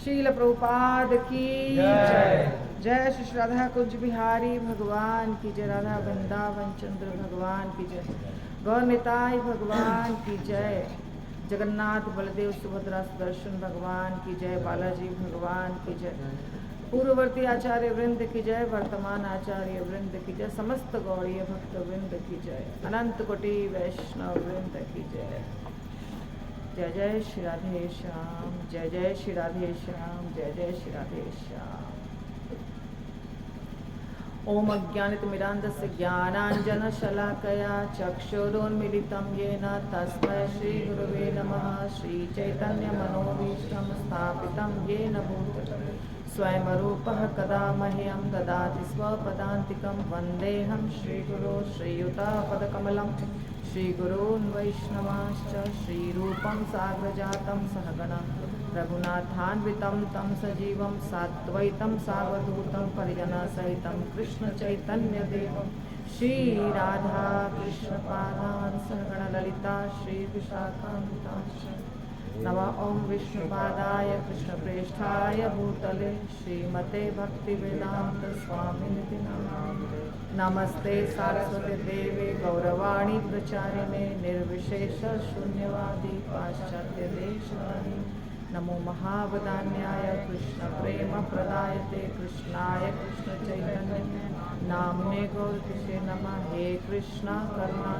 शील प्रभुपाद की जय। जय श्री राधा कुंज बिहारी भगवान की जय। राधा वृंदावन चंद्र भगवान की जय। गौर निताई भगवान की जय। जगन्नाथ बलदेव सुभद्रा सुदर्शन भगवान की जय। बालाजी भगवान की जय। पूर्ववर्ती आचार्य वृंद की जय। वर्तमान आचार्य वृंद की जय। समस्त गौड़ीय भक्त वृंद की जय। अनंत कोटि वैष्णव वृंद की जय। जय जय श्री राधे श्याम। जय जय श्री राधे श्याम। जय जय श्री राधे श्याम। ओम अज्ञानितिमिरान्धस्य ज्ञानाञ्जनशलाकया चक्षुरुन्मीलितं येन तस्मै श्रीगुरवे नमः। श्रीचैतन्यमनोभीष्टं स्थापितं येन भूतले स्वयं रूपः कदा मह्यं ददाति स्वपदान्तिकं। वन्देऽहं श्रीगुरो श्रीयुतापदकमलं। श्रीगुरून् वैष्णवांश्च श्रीरूपं साग्रजातं सहगणं रघुनाथान्वितं तं सजीवं साद्वैतं सावधूतं परिजनसहितं कृष्णचैतन्यदेवं श्रीराधा कृष्णपादान् सहगणललिता श्रीविशाखान्वितांश्च। नमः ओं विष्णुपादाय कृष्णप्रेष्ठाय भूतले श्रीमते भक्तिवेदान्त स्वामिनिति नामिने। नमस्ते सारस्वती देवे गौरवाणी प्रचारिणे निर्विशेष शून्यवादी पाश्चात्य देशवाणी। नमो महावदान्याय कृष्ण प्रेम प्रदायते कृष्णाय कृष्ण चैतन्य नाम्ने गौरतिसे नमः। हे कृष्णा करुणा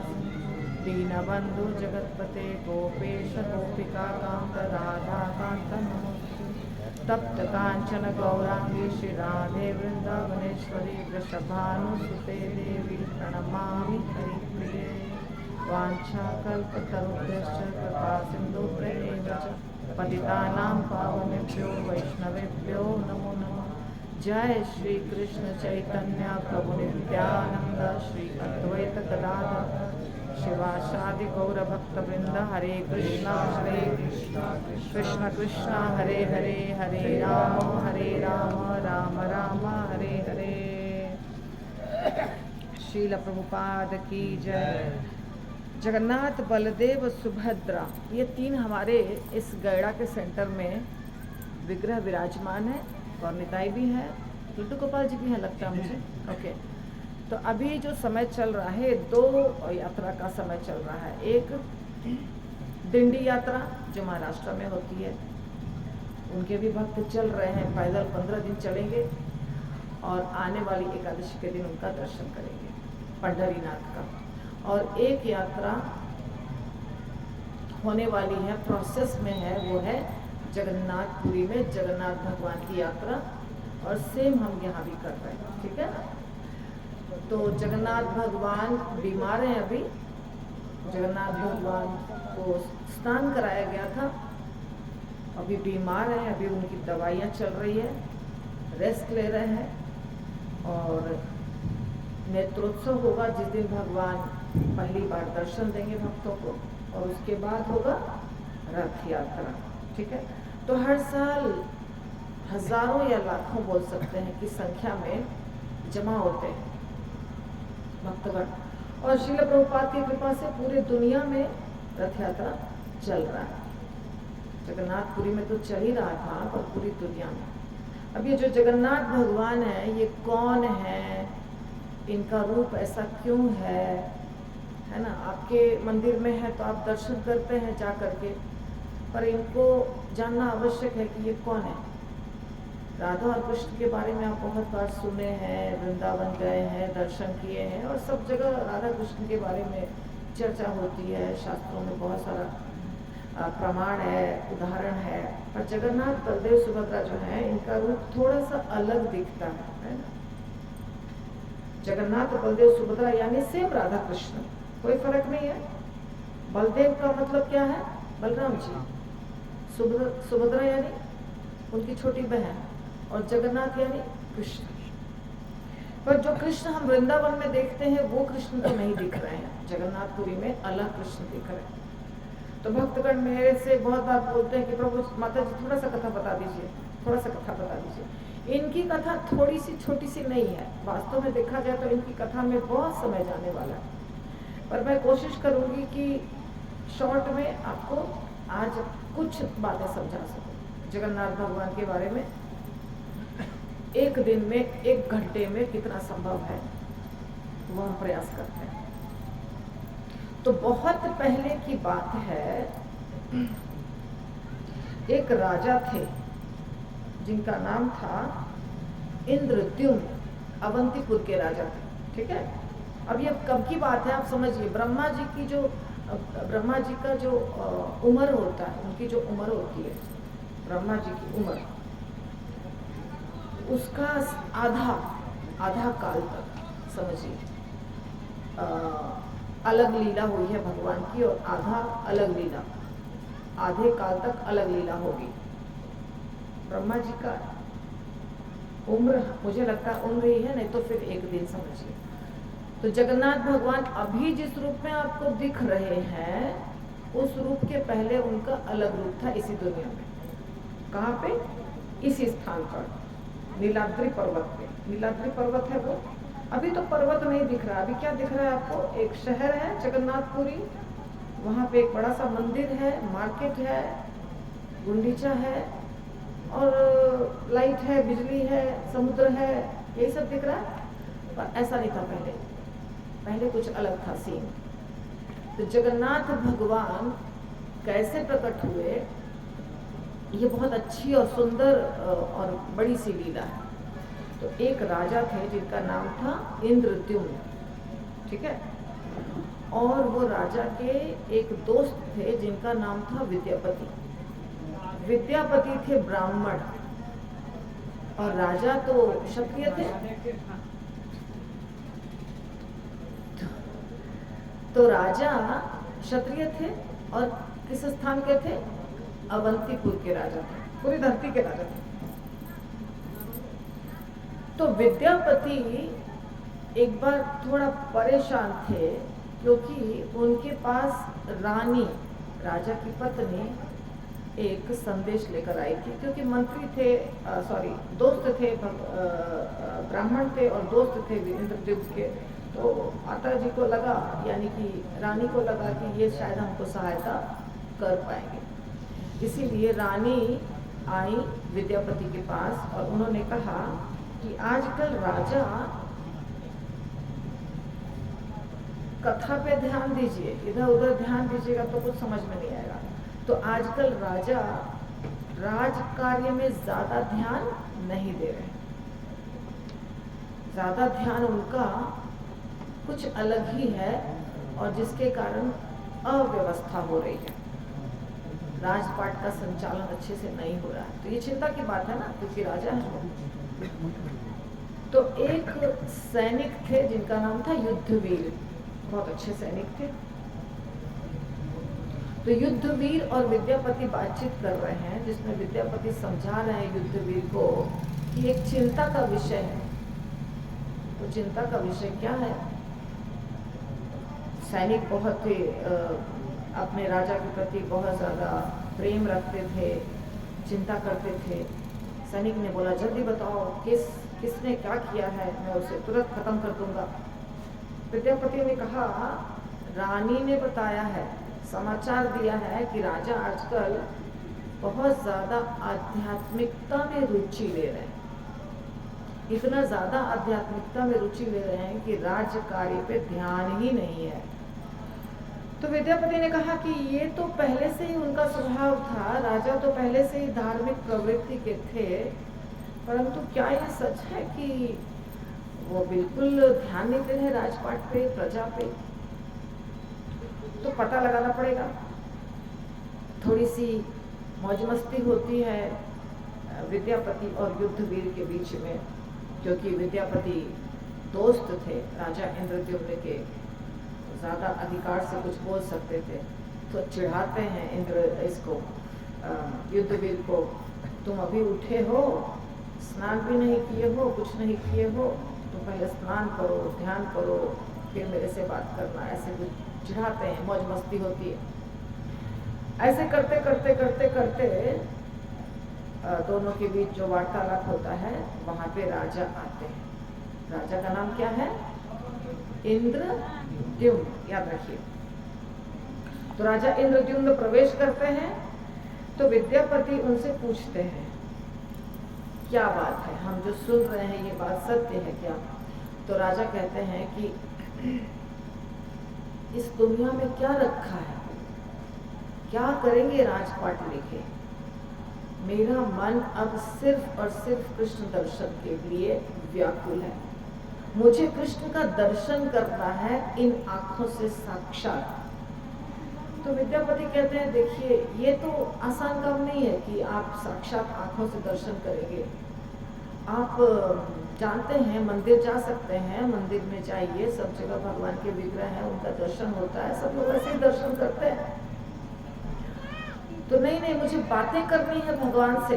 दीनबंधु जगतपते गोपेश गोपिका कांत राधा कांत नमोस्तुते। तप्त कांचन गौरांगी श्री राधे वृंदावनेश्वरी वृषभानुसुते देवी प्रणमामि हरिप्रिये। वाञ्छाकल्पतरुभ्यश्च कृपा सिन्धुभ्येव च पतितानां पावनेभ्यो वैष्णवेभ्यो नमो नमः। जय श्री कृष्ण चैतन्य प्रभु नित्यानंद श्री अद्वैत गदाधर शिवासादि गौर भक्त वृंद। हरे कृष्णा कृष्ण कृष्ण हरे हरे हरे राम राम राम हरे हरे। श्रील प्रभुपाद की जय। जगन्नाथ बलदेव सुभद्रा ये तीन हमारे इस गैड़ा के सेंटर में विग्रह विराजमान है। और निताई भी है, लड्डू गोपाल जी भी हैं लगता है मुझे। ओके, तो अभी जो समय चल रहा है दो यात्रा का समय चल रहा है। एक दिंडी यात्रा जो महाराष्ट्र में होती है, उनके भी भक्त चल रहे हैं, पैदल 15 दिन चलेंगे और आने वाली एकादशी के दिन उनका दर्शन करेंगे पंढरीनाथ का। और एक यात्रा होने वाली है, प्रोसेस में है, वो है जगन्नाथपुरी में जगन्नाथ भगवान की यात्रा। और सेम हम यहाँ भी कर रहे हैं, ठीक है। तो जगन्नाथ भगवान बीमार हैं अभी। जगन्नाथ भगवान को स्नान कराया गया था, अभी बीमार हैं, अभी उनकी दवाइयाँ चल रही है, रेस्ट ले रहे हैं। और नेत्रोत्सव होगा जिस दिन भगवान पहली बार दर्शन देंगे भक्तों को, और उसके बाद होगा रथ यात्रा, ठीक है। तो हर साल हजारों या लाखों बोल सकते हैं कि संख्या में जमा होते हैं भक्तगण। और श्रील प्रभुपाद की कृपा से पूरे दुनिया में रथ यात्रा चल रहा है। जगन्नाथपुरी में तो चल ही रहा था, पर पूरी दुनिया में। अब ये जो जगन्नाथ भगवान है, ये कौन है, इनका रूप ऐसा क्यों है ना। आपके मंदिर में है तो आप दर्शन करते हैं जा करके, पर इनको जानना आवश्यक है कि ये कौन है। राधा और कृष्ण के बारे में आप बहुत बार सुने हैं, वृंदावन गए हैं, दर्शन किए हैं, और सब जगह राधा कृष्ण के बारे में चर्चा होती है। शास्त्रों में बहुत सारा प्रमाण है, उदाहरण है। पर जगन्नाथ बलदेव सुभद्रा जो है, इनका रूप थोड़ा सा अलग दिखता है ना। जगन्नाथ बलदेव सुभद्रा यानी सेम राधा कृष्ण, कोई फर्क नहीं है। बलदेव का मतलब क्या है, बलराम जी। सुभद्रा यानी उनकी छोटी बहन, और जगन्नाथ यानी कृष्ण। पर जो कृष्ण हम वृंदावन में देखते हैं वो कृष्ण तो नहीं दिख रहे हैं, जगन्नाथपुरी में अलग कृष्ण दिख रहे हैं। तो भक्तगण मेरे से बहुत बार बोलते हैं कि प्रभु माता जी थोड़ा सा कथा बता दीजिए, थोड़ा सा कथा बता दीजिए। इनकी कथा थोड़ी सी छोटी सी नहीं है, वास्तव में देखा जाए तो इनकी कथा में बहुत समय जाने वाला है। पर मैं कोशिश करूंगी कि शॉर्ट में आपको आज कुछ बातें समझा सकूं। जगन्नाथ भगवान के बारे में, एक दिन में 1 घंटे में कितना संभव है वो हम प्रयास करते हैं। तो बहुत पहले की बात है, एक राजा थे जिनका नाम था इंद्रद्युम्न, अवंतीपुर के राजा थे। ठीक है, अब ये कब की बात है आप समझिए। ब्रह्मा जी का जो उम्र होता है, उनकी जो उम्र होती है, ब्रह्मा जी की उम्र, उसका आधा काल तक समझिए अलग लीला हुई है भगवान की, और आधा अलग लीला, आधे काल तक अलग लीला होगी। ब्रह्मा जी का उम्र, मुझे लगता है उम्र ही है, नहीं तो फिर एक दिन समझिए। तो जगन्नाथ भगवान अभी जिस रूप में आपको दिख रहे हैं, उस रूप के पहले उनका अलग रूप था इसी दुनिया में। कहाँ पे? इसी स्थान पर, नीलाद्रि पर्वत पे। नीलाद्रि पर्वत है वो, अभी तो पर्वत नहीं दिख रहा। अभी क्या दिख रहा है आपको? एक शहर है जगन्नाथपुरी, वहाँ पे एक बड़ा सा मंदिर है, मार्केट है, गुंडीचा है, और लाइट है, बिजली है, समुद्र है, यही सब दिख रहा है। पर ऐसा नहीं था पहले, पहले कुछ अलग था सीन। तो जगन्नाथ भगवान कैसे प्रकट हुए, ये बहुत अच्छी और सुंदर और बड़ी सी लीला है। तो एक राजा थे जिनका नाम था इंद्रद्युम्न, ठीक है, और वो राजा के एक दोस्त थे जिनका नाम था विद्यापति। विद्यापति थे ब्राह्मण और राजा तो क्षत्रिय थे। तो राजा क्षत्रिय थे और किस स्थान के थे? अवंतीपुर के राजा थे, पूरी धरती के राजा थे। तो विद्यापति एक बार थोड़ा परेशान थे, क्योंकि उनके पास रानी, राजा की पत्नी, एक संदेश लेकर आई थी। क्योंकि मंत्री थे, दोस्त थे, ब्राह्मण थे और दोस्त थे इंद्रद्युम्न के। तो माता जी को लगा, यानी कि रानी को लगा कि ये शायद हमको सहायता कर पाएंगे। इसीलिए रानी आई विद्यापति के पास और उन्होंने कहा कि आजकल राजा, कथा पे ध्यान दीजिए, इधर उधर ध्यान दीजिएगा तो कुछ समझ में नहीं आएगा। तो आजकल राजा राज कार्य में ज्यादा ध्यान नहीं दे रहे, ज्यादा ध्यान उनका कुछ अलग ही है, और जिसके कारण अव्यवस्था हो रही है, राजपाट का संचालन अच्छे से नहीं हो रहा है। तो ये चिंता की बात है ना, क्योंकि राजा है। तो एक सैनिक थे जिनका नाम था युद्धवीर, बहुत अच्छे सैनिक थे। तो युद्धवीर और विद्यापति बातचीत कर रहे हैं, जिसमें विद्यापति समझा रहे हैं युद्धवीर को कि एक चिंता का विषय है। तो चिंता का विषय क्या है? सैनिक बहुत ही अपने राजा के प्रति बहुत ज़्यादा प्रेम रखते थे, चिंता करते थे। सैनिक ने बोला, जल्दी बताओ किसने क्या किया है, मैं उसे तुरंत खत्म कर दूंगा। विद्यापति ने कहा, रानी ने बताया है, समाचार दिया है कि राजा आजकल बहुत ज़्यादा आध्यात्मिकता में रुचि ले रहे हैं। इतना ज़्यादा आध्यात्मिकता में रुचि ले रहे हैं कि राज्य कार्य पे ध्यान ही नहीं है। तो विद्यापति ने कहा कि ये तो पहले से ही उनका स्वभाव था, राजा तो पहले से ही धार्मिक प्रवृत्ति के थे, परंतु क्या यह सच है कि वो बिल्कुल ध्यान नहीं दे रहे राजपाट पे, प्रजा पे? तो पता लगाना पड़ेगा। थोड़ी सी मौज मस्ती होती है विद्यापति और युद्धवीर के बीच में, क्योंकि विद्यापति दोस्त थे राजा इंद्रद्युम्न के, ज़्यादा अधिकार से कुछ बोल सकते थे। तो चिढ़ाते हैं युद्धवीर को, तुम अभी उठे हो, स्नान भी नहीं किए हो, कुछ नहीं किए हो, तो पहले स्नान करो, ध्यान करो, फिर मेरे से बात करना। ऐसे कुछ चिढ़ाते हैं, मौज मस्ती होती है। ऐसे करते करते करते करते दोनों के बीच जो वार्तालाप होता है, वहाँ पे राजा आते हैं। राजा का नाम क्या है? इंद्रद्युम्न, याद रखिए। तो राजा इंद्रद्युम्न प्रवेश करते हैं तो विद्यापति उनसे पूछते हैं, क्या बात है, हम जो सुन रहे हैं ये बात सत्य है क्या? तो राजा कहते हैं कि इस दुनिया में क्या रखा है, क्या करेंगे राजपाट लेके? मेरा मन अब सिर्फ और सिर्फ कृष्ण दर्शन के लिए व्याकुल है। मुझे कृष्ण का दर्शन करना है इन आंखों से साक्षात। तो विद्यापति कहते हैं, देखिए ये तो आसान काम नहीं है कि आप साक्षात आंखों से दर्शन करेंगे। आप जानते हैं मंदिर जा सकते हैं, मंदिर में जाइए, सब जगह भगवान के विग्रह हैं, उनका दर्शन होता है, सब लोग ऐसे ही दर्शन करते हैं। तो नहीं, मुझे बातें करनी है भगवान से,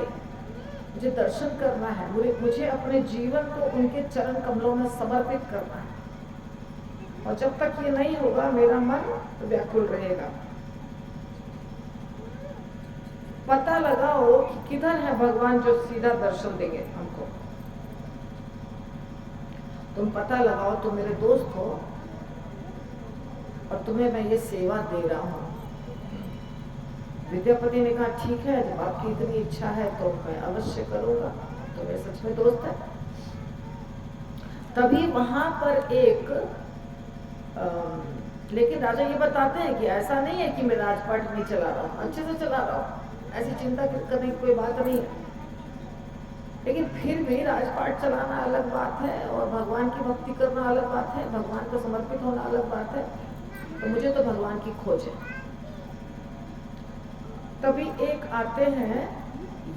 मुझे दर्शन करना है, मुझे अपने जीवन को उनके चरण कमलों में समर्पित करना है। और जब तक ये नहीं होगा मेरा मन व्याकुल रहेगा। पता लगाओ कि किधर है भगवान जो सीधा दर्शन देंगे हमको। तुम पता लगाओ, तुम मेरे दोस्त हो और तुम्हें मैं ये सेवा दे रहा हूँ। विद्यापति ने कहा, ठीक है, जब आपकी इतनी इच्छा है तो मैं अवश्य करूंगा, तो मेरे सच में दोस्त है। तभी वहां पर एक लेकिन राजा ये बताते हैं कि ऐसा नहीं है कि मैं राजपाट नहीं चला रहा हूँ, अच्छे से चला रहा हूँ, ऐसी चिंता करने की कोई बात नहीं है। लेकिन फिर भी राजपाट चलाना अलग बात है और भगवान की भक्ति करना अलग बात है, भगवान को समर्पित होना अलग बात है। तो मुझे तो भगवान की खोज है। तभी एक आते हैं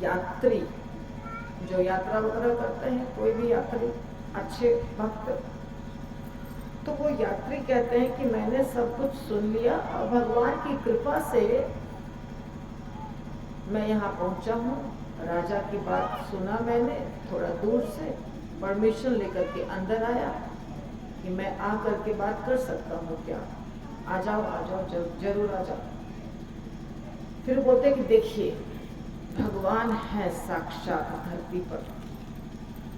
यात्री, जो यात्रा वगैरह करते हैं, कोई भी यात्री, अच्छे भक्त। तो वो यात्री कहते हैं कि मैंने सब कुछ सुन लिया और भगवान की कृपा से मैं यहाँ पहुंचा हूँ। राजा की बात सुना मैंने, थोड़ा दूर से परमिशन लेकर के अंदर आया कि मैं आकर के बात कर सकता हूँ क्या? आ जाओ जरूर आ जाओ। फिर बोलते कि देखिए, भगवान है साक्षात धरती पर,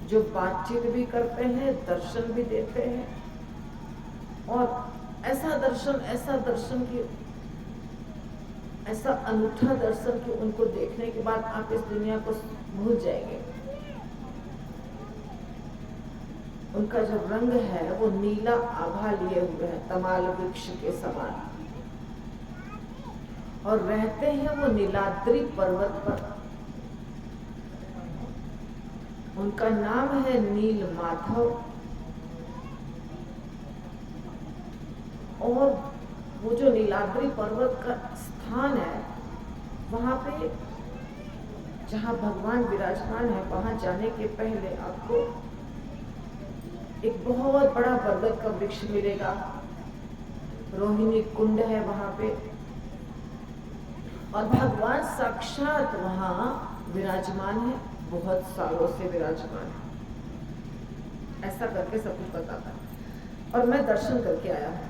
जो बातचीत भी करते हैं, दर्शन भी देते हैं, और ऐसा दर्शन की, ऐसा अनूठा दर्शन कि उनको देखने के बाद आप इस दुनिया को भूल जाएंगे। उनका जो रंग है वो नीला आभा लिए हुए है, तमाल वृक्ष के समान, और रहते हैं वो नीलाद्रि पर्वत पर। उनका नाम है नील माधव। और वो जो नीलाद्रि पर्वत का स्थान है, वहां पे जहाँ भगवान विराजमान है, वहां जाने के पहले आपको एक बहुत बड़ा बरगद का वृक्ष मिलेगा। रोहिणी कुंड है वहां पे, और भगवान साक्षात वहां विराजमान है, बहुत सालों से विराजमान है। ऐसा करके सब कुछ बताता है। और मैं दर्शन करके आया हूं।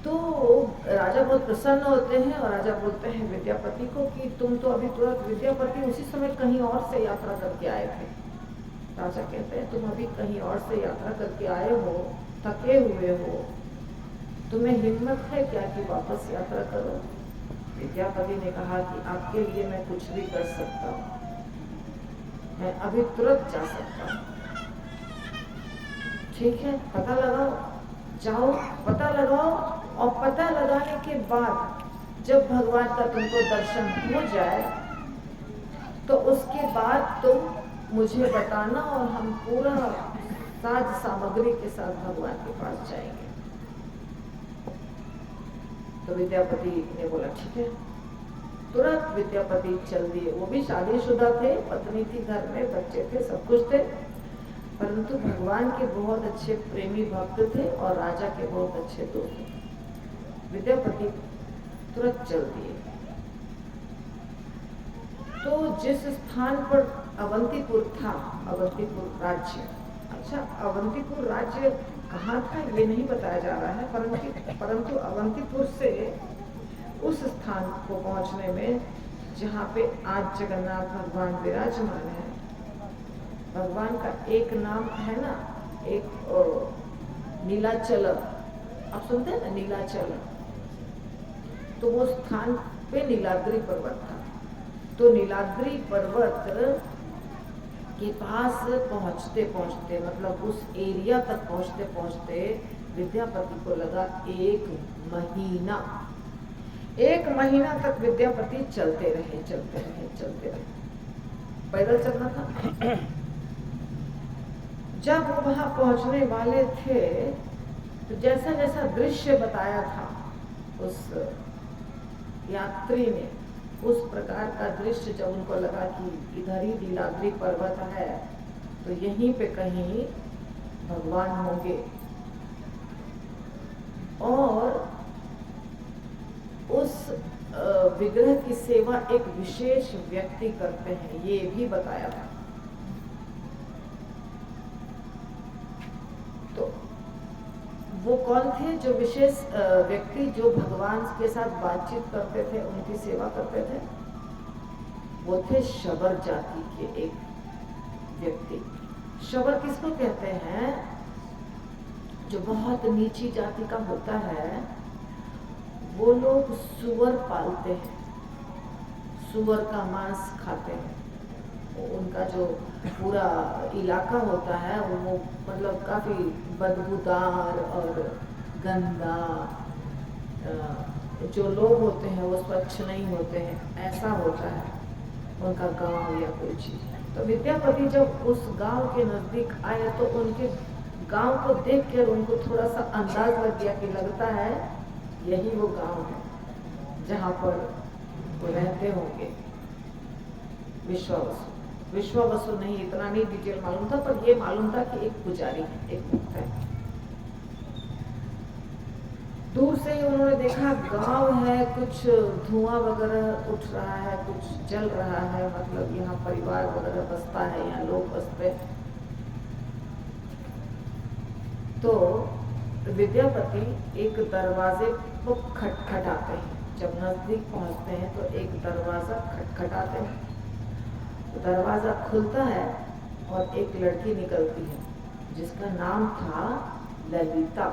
तो राजा बहुत प्रसन्न होते हैं और राजा बोलते हैं विद्यापति को कि तुम तो अभी तुरंत, विद्यापति उसी समय कहीं और से यात्रा करके आए थे। राजा कहते हैं तुम अभी कहीं और से यात्रा करके आए हो, थके हुए हो, तुम्हें हिम्मत है क्या कि वापस यात्रा करो? विद्यापति ने कहा कि आपके लिए मैं कुछ भी कर सकता हूँ, मैं अभी तुरंत जा सकता हूँ। ठीक है, पता लगाओ, जाओ पता लगाओ, और पता लगाने के बाद जब भगवान का तुमको दर्शन हो जाए तो उसके बाद तुम मुझे बताना और हम पूरा साज सामग्री के साथ भगवान के पास जाएंगे। तो विद्यापति ने बोला ठीक है। तुरंत विद्यापति चल दिए। वो भी शादीशुदा थे, पत्नी थी, घर में बच्चे थे, सब कुछ थे, परंतु भगवान के बहुत अच्छे प्रेमी भक्त थे और राजा के बहुत अच्छे दोस्त थे। विद्यापति तुरंत चल दिए। तो जिस स्थान पर अवंतीपुर था, अवंतीपुर राज्य, अच्छा अवंतीपुर राज्य कहाँ था ये नहीं बताया जा रहा है, परंतु अवंतीपुर से उस स्थान को पहुंचने में जहाँ पे आज जगन्नाथ भगवान विराजमान है, भगवान का एक नाम है ना, एक नीलाचल, आप सुनते हैं ना नीलाचल। तो वो स्थान पे नीलाद्रि पर्वत था। तो नीलाद्रि पर्वत के पास पहुंचते पहुंचते, मतलब उस एरिया तक पहुंचते पहुंचते विद्यापति को लगा 1 महीना तक विद्यापति चलते रहे। पैदल चलना था। जब वो वहां पहुंचने वाले थे तो जैसा जैसा दृश्य बताया था उस यात्री ने, उस प्रकार का दृश्य जब उनको लगा कि इधर ही नीलाद्रि पर्वत है तो यहीं पे कहीं भगवान होंगे, और उस विग्रह की सेवा एक विशेष व्यक्ति करते हैं, ये भी बताया था। तो वो कौन थे जो विशेष व्यक्ति जो भगवान के साथ बातचीत करते थे, उनकी सेवा करते थे? वो थे शबर जाति के एक व्यक्ति। शबर किसको कहते हैं? जो बहुत नीची जाति का होता है, वो लोग सुअर पालते हैं, सुअर का मांस खाते हैं। उनका जो पूरा इलाका होता है वो मतलब काफी बदबूदार और गंदा, जो लोग होते हैं वो स्वच्छ नहीं होते हैं, ऐसा होता है उनका गांव या कोई चीज। तो विद्यापति जब उस गांव के नजदीक आए तो उनके गांव को देखकर उनको थोड़ा सा अंदाज लग गया कि लगता है यही वो गांव है जहां पर वो रहते होंगे विश्वावसु। विश्वावसु नहीं, इतना नहीं डिटेल मालूम था, पर ये मालूम था कि एक पुजारी है, एक भक्त है। दूर से ही उन्होंने देखा गांव है, कुछ धुआं वगैरह उठ रहा है, कुछ जल रहा है, मतलब यहाँ परिवार वगैरह बसता है, यहाँ लोग बसते। तो विद्यापति एक दरवाजे को खटखटाते हैं। जब नजदीक पहुंचते हैं तो एक दरवाजा खटखटाते हैं, तो दरवाजा खुलता है और एक लड़की निकलती है जिसका नाम था ललिता।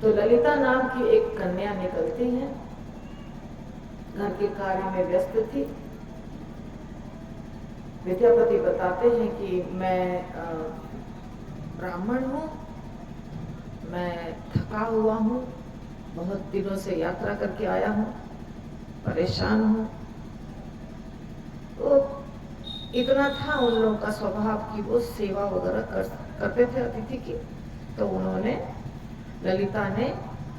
तो ललिता नाम की एक कन्या निकलती है, घर के कार्य में व्यस्त थी। विद्यापति बताते हैं कि मैं ब्राह्मण हूँ, मैं थका हुआ हूँ, बहुत दिनों से यात्रा करके आया हूँ, परेशान हूँ। तो इतना था उन लोगों का स्वभाव कि वो सेवा वगैरह करते थे अतिथि की। तो उन्होंने, ललिता ने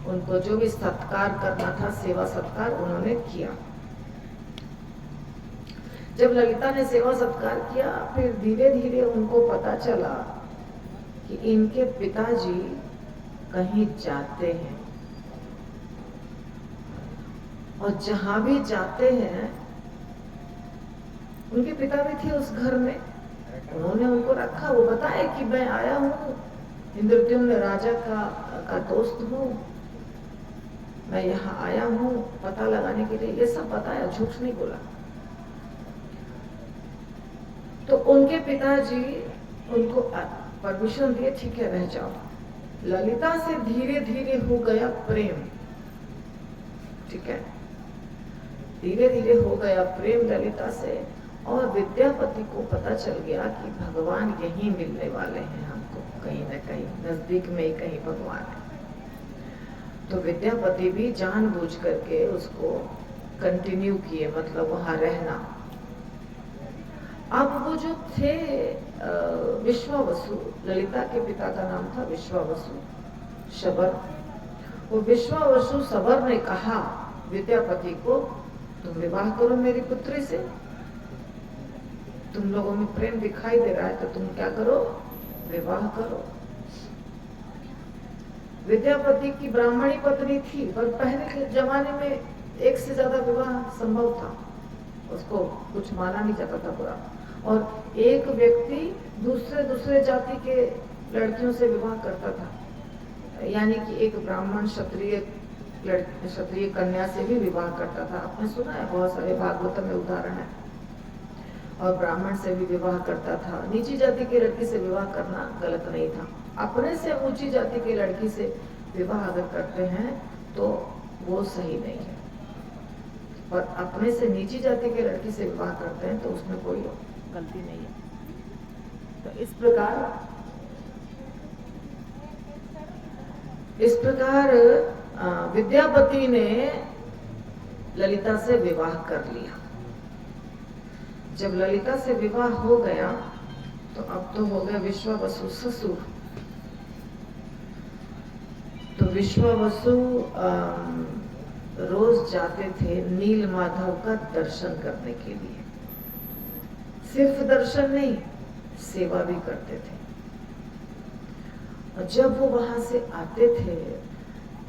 उनको जो भी सत्कार करना था, सेवा सत्कार उन्होंने किया। जब ललिता ने सेवा सत्कार किया, फिर धीरे धीरे उनको पता चला कि इनके पिताजी कहीं जाते हैं, और जहां भी जाते हैं, उनके पिता भी थे उस घर में, उन्होंने उनको रखा। वो बताए कि मैं आया हूँ, इंद्रद्युम्न राजा का दोस्त हूँ, मैं यहाँ आया हूँ पता लगाने के लिए, ये सब बताया, झूठ नहीं बोला। तो उनके पिताजी उनको परमिशन दिए, ठीक है रह जाओ। ललिता से धीरे धीरे हो गया प्रेम, ठीक है, धीरे धीरे हो गया प्रेम ललिता से। और विद्यापति को पता चल गया कि भगवान यहीं मिलने वाले हैं हमको, कहीं न कहीं नजदीक में ही कहीं भगवान है। तो विद्यापति भी जानबूझ करके उसको कंटिन्यू किए, मतलब वहां रहना। अब वो जो थे विश्वावसु, ललिता के पिता का नाम था विश्वावसु शबर। वो विश्वावसु शबर ने कहा विद्यापति को, तुम विवाह करो मेरी पुत्री से, तुम लोगों में प्रेम दिखाई दे रहा है, तो तुम क्या करो, विवाह करो। विद्यापति की ब्राह्मणी पत्नी थी, पर पहले के जमाने में एक से ज्यादा विवाह संभव था, उसको कुछ माना नहीं जाता था बुरा। और एक व्यक्ति दूसरे जाति के लड़कियों से विवाह करता था, यानी कि एक ब्राह्मण क्षत्रिय कन्या से भी विवाह करता था। आपने सुना है, बहुत सारे भागवत में उदाहरण है। और ब्राह्मण से भी विवाह करता था। नीची जाति की लड़की से विवाह करना गलत नहीं था। अपने से ऊंची जाति की लड़की से विवाह अगर करते हैं तो वो सही नहीं है। पर अपने से नीची जाति के लड़की से विवाह करते हैं तो उसमें कोई गलती नहीं है। तो इस प्रकार विद्यापति ने ललिता से विवाह कर लिया। जब ललिता से विवाह हो गया तो अब तो हो गया विश्वावसु ससुर। तो विश्वावसु रोज जाते थे नील माधव का दर्शन करने के लिए। सिर्फ दर्शन नहीं, सेवा भी करते थे। और जब वो वहां से आते थे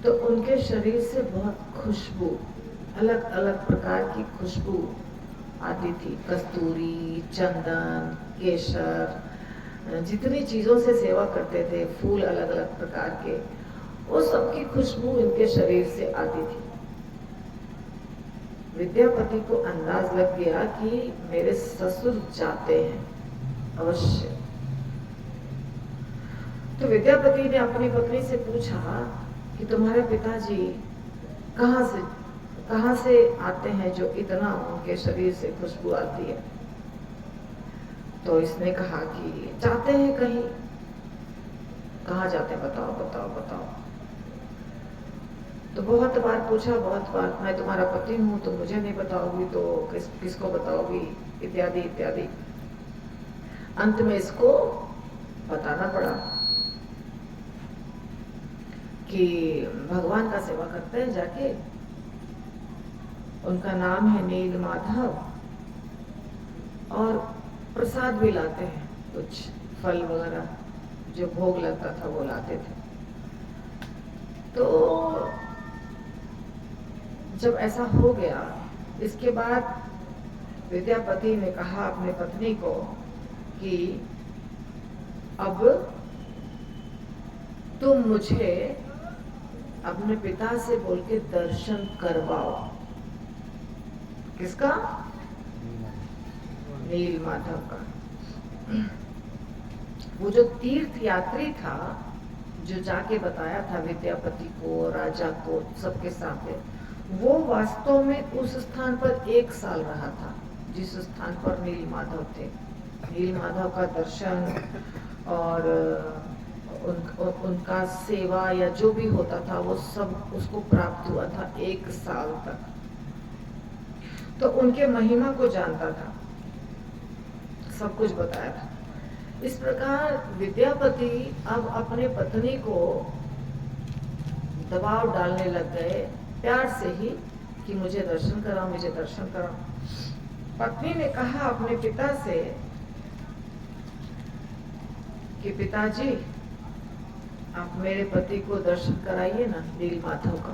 तो उनके शरीर से बहुत खुशबू, अलग अलग प्रकार की खुशबू आती थी। कस्तूरी, चंदन, केसर, जितनी चीजों से सेवा करते थे, फूल अलग अलग प्रकार के, वो सबकी खुशबू इनके शरीर से आती थी। विद्यापति को अंदाज लग गया कि मेरे ससुर जाते हैं अवश्य। तो विद्यापति ने अपनी पत्नी से पूछा कि तुम्हारे पिताजी कहां से आते हैं जो इतना उनके शरीर से खुशबू आती है? तो इसने कहा कि जाते हैं कहीं। कहाँ जाते हैं? बताओ बताओ बताओ। तो बहुत बार पूछा, बहुत बार, मैं तुम्हारा पति हूँ तो मुझे नहीं बताओगी तो किसको बताओगी, इत्यादि इत्यादि। अंत में इसको बताना पड़ा कि भगवान का सेवा करते हैं जाके, उनका नाम है नील माधव, और प्रसाद भी लाते हैं, कुछ फल वगैरह जो भोग लगता था वो लाते थे। तो जब ऐसा हो गया, इसके बाद विद्यापति ने कहा अपने पत्नी को कि अब तुम मुझे अपने पिता से बोल के दर्शन करवाओ। किसका? नील माधव का। वो जो तीर्थ यात्री था, जो जाके बताया था विद्यापति को, राजा को, सबके साथ, वो वास्तव में उस स्थान पर 1 साल रहा था जिस स्थान पर नील माधव थे। नील माधव का दर्शन और उनका सेवा या जो भी होता था वो सब उसको प्राप्त हुआ था 1 साल तक। तो उनके महिमा को जानता था, सब कुछ बताया था। इस प्रकार विद्यापति अब अपने पत्नी को दबाव डालने लग गए, प्यार से ही, कि मुझे दर्शन कराओ, मुझे दर्शन कराओ। पत्नी ने कहा अपने पिता से कि पिताजी आप मेरे पति को दर्शन कराइए ना नील माधव का।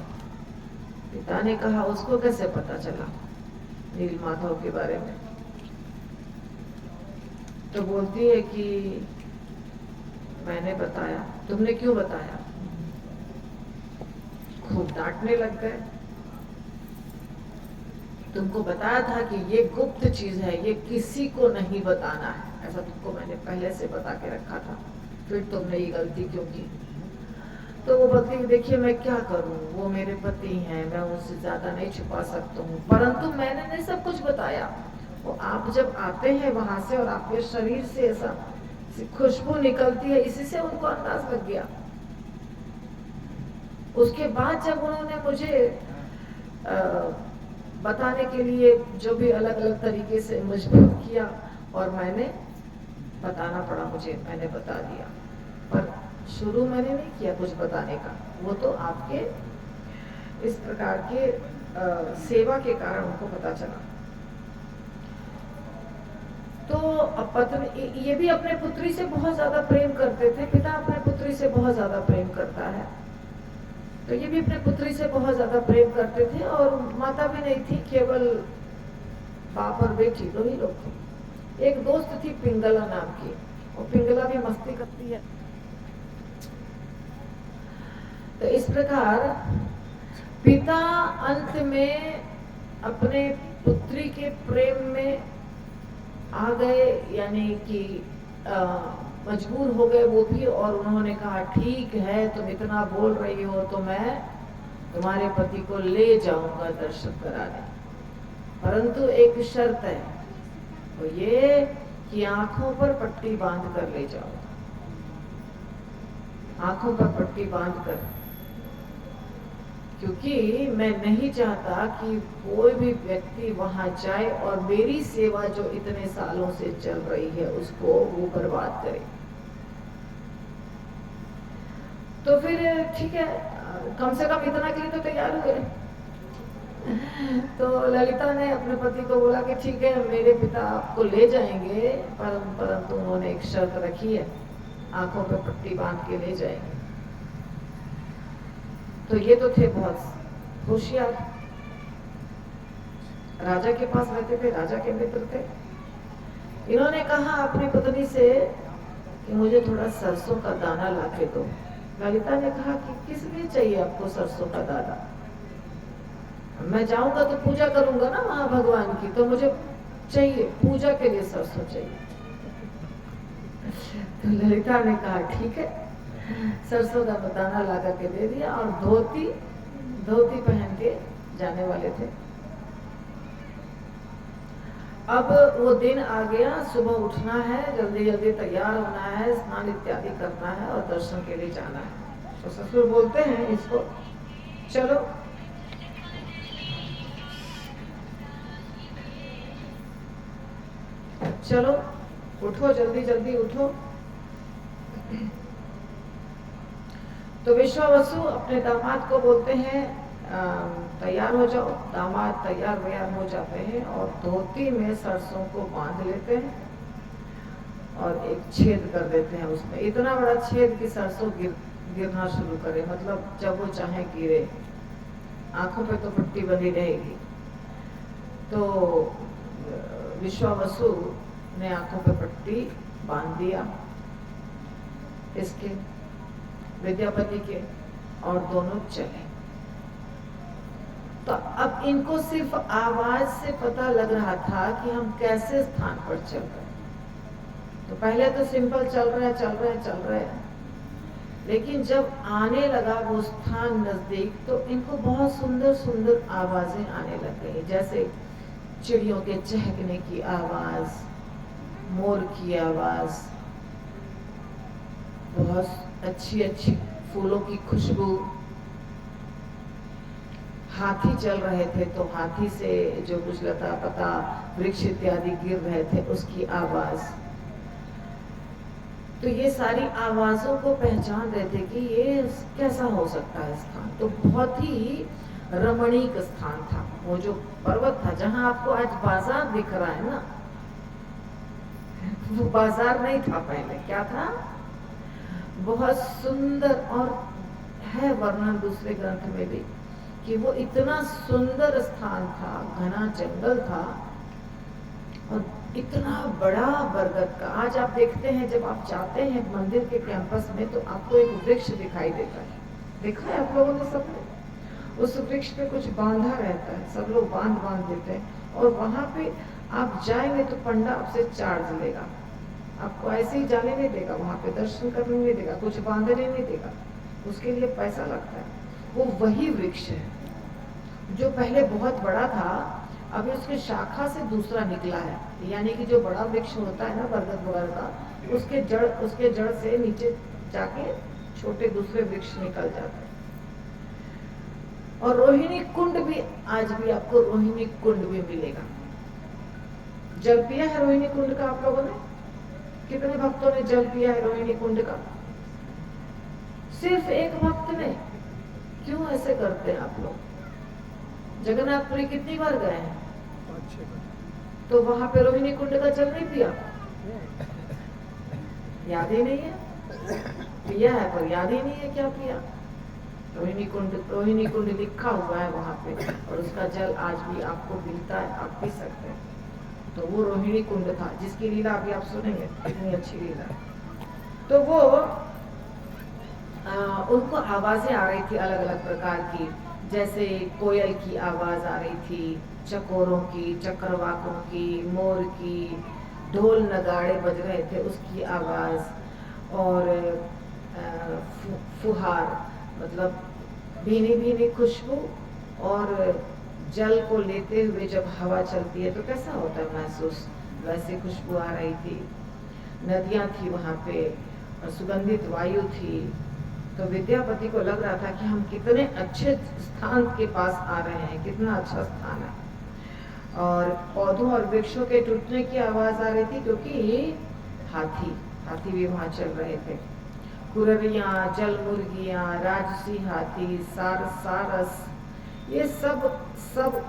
पिता ने कहा उसको कैसे पता चला नील माधव के बारे में? तो बोलती है कि मैंने बताया। तुमने क्यों बताया? खूब डांटने लग गए। तुमको बताया था कि ये गुप्त चीज है, ये किसी को नहीं बताना है, ऐसा तुमको मैंने पहले से बता के रखा था, फिर तुमने ये गलती क्यों की? तो वो बोलती है देखिए मैं क्या करूं, वो मेरे पति हैं, मैं उनसे ज्यादा नहीं छुपा सकता हूँ, परंतु मैंने नहीं सब कुछ बताया। वो आप जब आते हैं वहां से और आपके शरीर से ऐसा खुशबू निकलती है, इसी से उनको अंदाज लग गया। उसके बाद जब उन्होंने मुझे बताने के लिए जो भी अलग अलग तरीके से मजबूर किया और मैंने बताना पड़ा, मुझे मैंने बता दिया। पर शुरू मैंने नहीं किया कुछ बताने का, वो तो आपके इस प्रकार के सेवा के कारण उनको पता चला। तो पत्नी ये भी अपने पुत्री से बहुत ज्यादा प्रेम करते थे। पिता अपने पुत्री से बहुत ज्यादा प्रेम करता है, तो ये भी अपने पुत्री से बहुत ज्यादा प्रेम करते थे। और माता भी नहीं थी, केवल बाप और बेटी 2 ही लोग थे। एक दोस्त थी पिंगला नाम की, और पिंगला भी मस्ती करती है। तो इस प्रकार पिता अंत में अपने पुत्री के प्रेम में आ गए, यानी कि मजबूर हो गए वो भी, और उन्होंने कहा ठीक है तुम इतना बोल रही हो तो मैं तुम्हारे पति को ले जाऊंगा दर्शन कराने, परंतु एक शर्त है, वो ये कि आंखों पर पट्टी बांध कर ले जाओ, आंखों पर पट्टी बांध कर, क्योंकि मैं नहीं चाहता कि कोई भी व्यक्ति वहां जाए और मेरी सेवा जो इतने सालों से चल रही है उसको वो बर्बाद करे। तो फिर ठीक है, कम से कम इतना के लिए तो तैयार हुए। तो ललिता ने अपने पति को बोला कि ठीक है, मेरे पिता आपको ले जाएंगे, परंतु उन्होंने एक शर्त रखी है, आंखों पे पट्टी बांध के ले जाएंगे। तो ये तो थे बहुत होशियार, राजा के पास रहते थे, राजा के मित्र थे। इन्होंने कहा अपनी पत्नी से कि मुझे थोड़ा सरसों का दाना ला के दो। ललिता ने कहा कि किस लिए चाहिए आपको सरसों का दाना? मैं जाऊंगा तो पूजा करूंगा ना वहां भगवान की, तो मुझे चाहिए, पूजा के लिए सरसों चाहिए। तो ललिता ने कहा ठीक है, सरसों का दाना ला करके दे दिया और धोती पहन के जाने वाले थे। अब वो दिन आ गया, सुबह उठना है, जल्दी जल्दी तैयार होना है, स्नान इत्यादि करना है और दर्शन के लिए जाना है। तो ससुर बोलते हैं इसको, चलो चलो उठो, जल्दी जल्दी उठो। तो विश्वावसु अपने दामाद को बोलते हैं तैयार हो जाओ। दामाद तैयार व्यार हो जाते हैं और धोती में सरसों को बांध लेते हैं और एक छेद कर देते हैं उसमें, इतना बड़ा छेद कि सरसों गिरना शुरू करे, मतलब जब वो चाहे गिरे, आंखों पे तो पट्टी बंधी रहेगी। तो विश्वावसु ने आंखों पे पट्टी बांध दिया इसके, विद्यापति के, और दोनों चले। तो अब इनको सिर्फ आवाज से पता लग रहा था कि हम कैसे स्थान पर चल रहे हैं। तो पहले तो सिंपल चल रहे हैं, लेकिन जब आने लगा वो स्थान नजदीक तो इनको बहुत सुंदर सुंदर आवाजें आने लग गई, जैसे चिड़ियों के चहकने की आवाज, मोर की आवाज, बहुत अच्छी अच्छी फूलों की खुशबू। हाथी चल रहे थे तो हाथी से जो कुछ लता पता वृक्ष इत्यादि गिर रहे थे उसकी आवाज। तो ये सारी आवाजों को पहचान रहे थे कि ये कैसा हो सकता है स्थान। तो बहुत ही रमणीक स्थान था वो जो पर्वत था, जहां आपको आज बाजार दिख रहा है ना, वो बाजार नहीं था पहले। क्या था? बहुत सुंदर, और है वर्णन दूसरे ग्रंथ में भी कि वो इतना सुंदर स्थान था, घना जंगल था और इतना बड़ा बरगद का। आज आप देखते हैं जब आप जाते हैं मंदिर के कैंपस में तो आपको एक वृक्ष दिखाई देता है, देखा है आप लोगों ने सबने? उस वृक्ष पे कुछ बांधा रहता है, सब लोग बांध देते हैं, और वहां पे आप जाएंगे तो पंडा आपसे चार्ज लेगा, आपको ऐसे ही जाने नहीं देगा, वहां पे दर्शन करने नहीं देगा, कुछ बांधने नहीं देगा, उसके लिए पैसा लगता है। वो वही वृक्ष है जो पहले बहुत बड़ा था, अभी उसके शाखा से दूसरा निकला है। यानी कि जो बड़ा वृक्ष होता है ना बरगद वगैरह का, उसके जड़ से नीचे जाके छोटे दूसरे वृक्ष निकल जाते हैं। और रोहिणी कुंड भी, आज भी आपको रोहिणी कुंड भी मिलेगा। जल पिया है रोहिणी कुंड का आप लोगों ने? कितने भक्तों ने जल पिया है रोहिणी कुंड का? सिर्फ एक भक्त ने। क्यों ऐसे करते हैं आप लोग? जगन्नाथपुरी कितनी बार गए हैं? तो वहां पे रोहिणी कुंड का जल नहीं पिया? याद ही नहीं है? पिया है पर याद ही नहीं है क्या पिया। रोहिणी कुंड लिखा हुआ है वहां पे, और उसका जल आज भी आपको मिलता है, आप पी सकते हैं। तो वो रोहिणी कुंड था जिसकी लीला अभी आप सुनेंगे, इतनी अच्छी लीला। तो वो उनको आवाजें आ रही थी अलग अलग प्रकार की, जैसे कोयल की आवाज आ रही थी, चकोरों की, चक्रवाकों की, मोर की, ढोल नगाड़े बज रहे थे उसकी आवाज, और फुहार मतलब भीनी भीनी खुशबू और जल को लेते हुए जब हवा चलती है तो कैसा होता है महसूस, वैसे खुशबू आ रही थी। नदियां थी वहां पे और सुगंधित वायु थी। तो विद्यापति को लग रहा था कि हम कितने अच्छे स्थान के पास आ रहे हैं, कितना अच्छा स्थान है। और पौधों और वृक्षों के टूटने की आवाज आ रही थी क्योंकि हाथी भी वहां चल रहे थे। कुररियां, जल मुर्गियां, राजसी हाथी, सारस, ये सब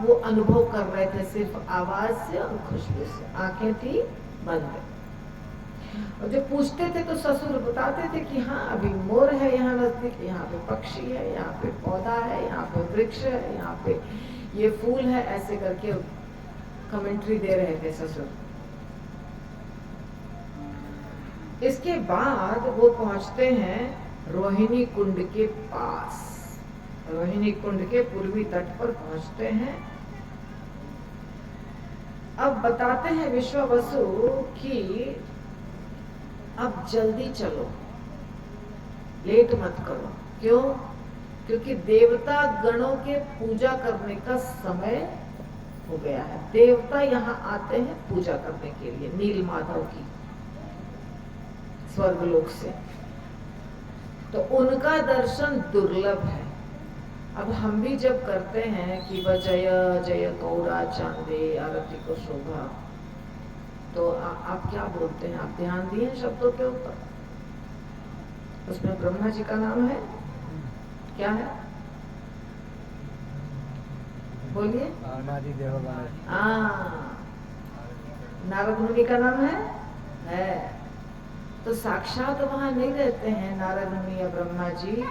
वो अनुभव कर रहे थे सिर्फ आवाज से और खुशबू से। आंखें थी बंद। और जब पूछते थे तो ससुर बताते थे कि हाँ अभी मोर है यहाँ नजदीक, यहाँ पे पक्षी है, यहाँ पे पौधा है, यहाँ पे वृक्ष है, यहाँ पे ये फूल है, ऐसे करके कमेंट्री दे रहे थे ससुर। इसके बाद वो पहुंचते हैं रोहिणी कुंड के पास। रोहिणी कुंड के पूर्वी तट पर पहुंचते हैं। अब बताते हैं विश्वावसु कि अब जल्दी चलो, लेट मत करो। क्यों? क्योंकि देवता गणों के पूजा करने का समय हो गया है। देवता यहाँ आते हैं पूजा करने के लिए नील माधव की, स्वर्गलोक से। तो उनका दर्शन दुर्लभ है। अब हम भी जब करते हैं कि वह जय जय कौड़ा चांदे आरती को शोभा, तो आप क्या बोलते हैं? आप ध्यान दिए शब्दों के ऊपर? उसमें ब्रह्मा जी का नाम है, क्या है? बोलिए। नारद मुनि का नाम है। तो साक्षात वहां नहीं रहते हैं नारद मुनि या ब्रह्मा जी,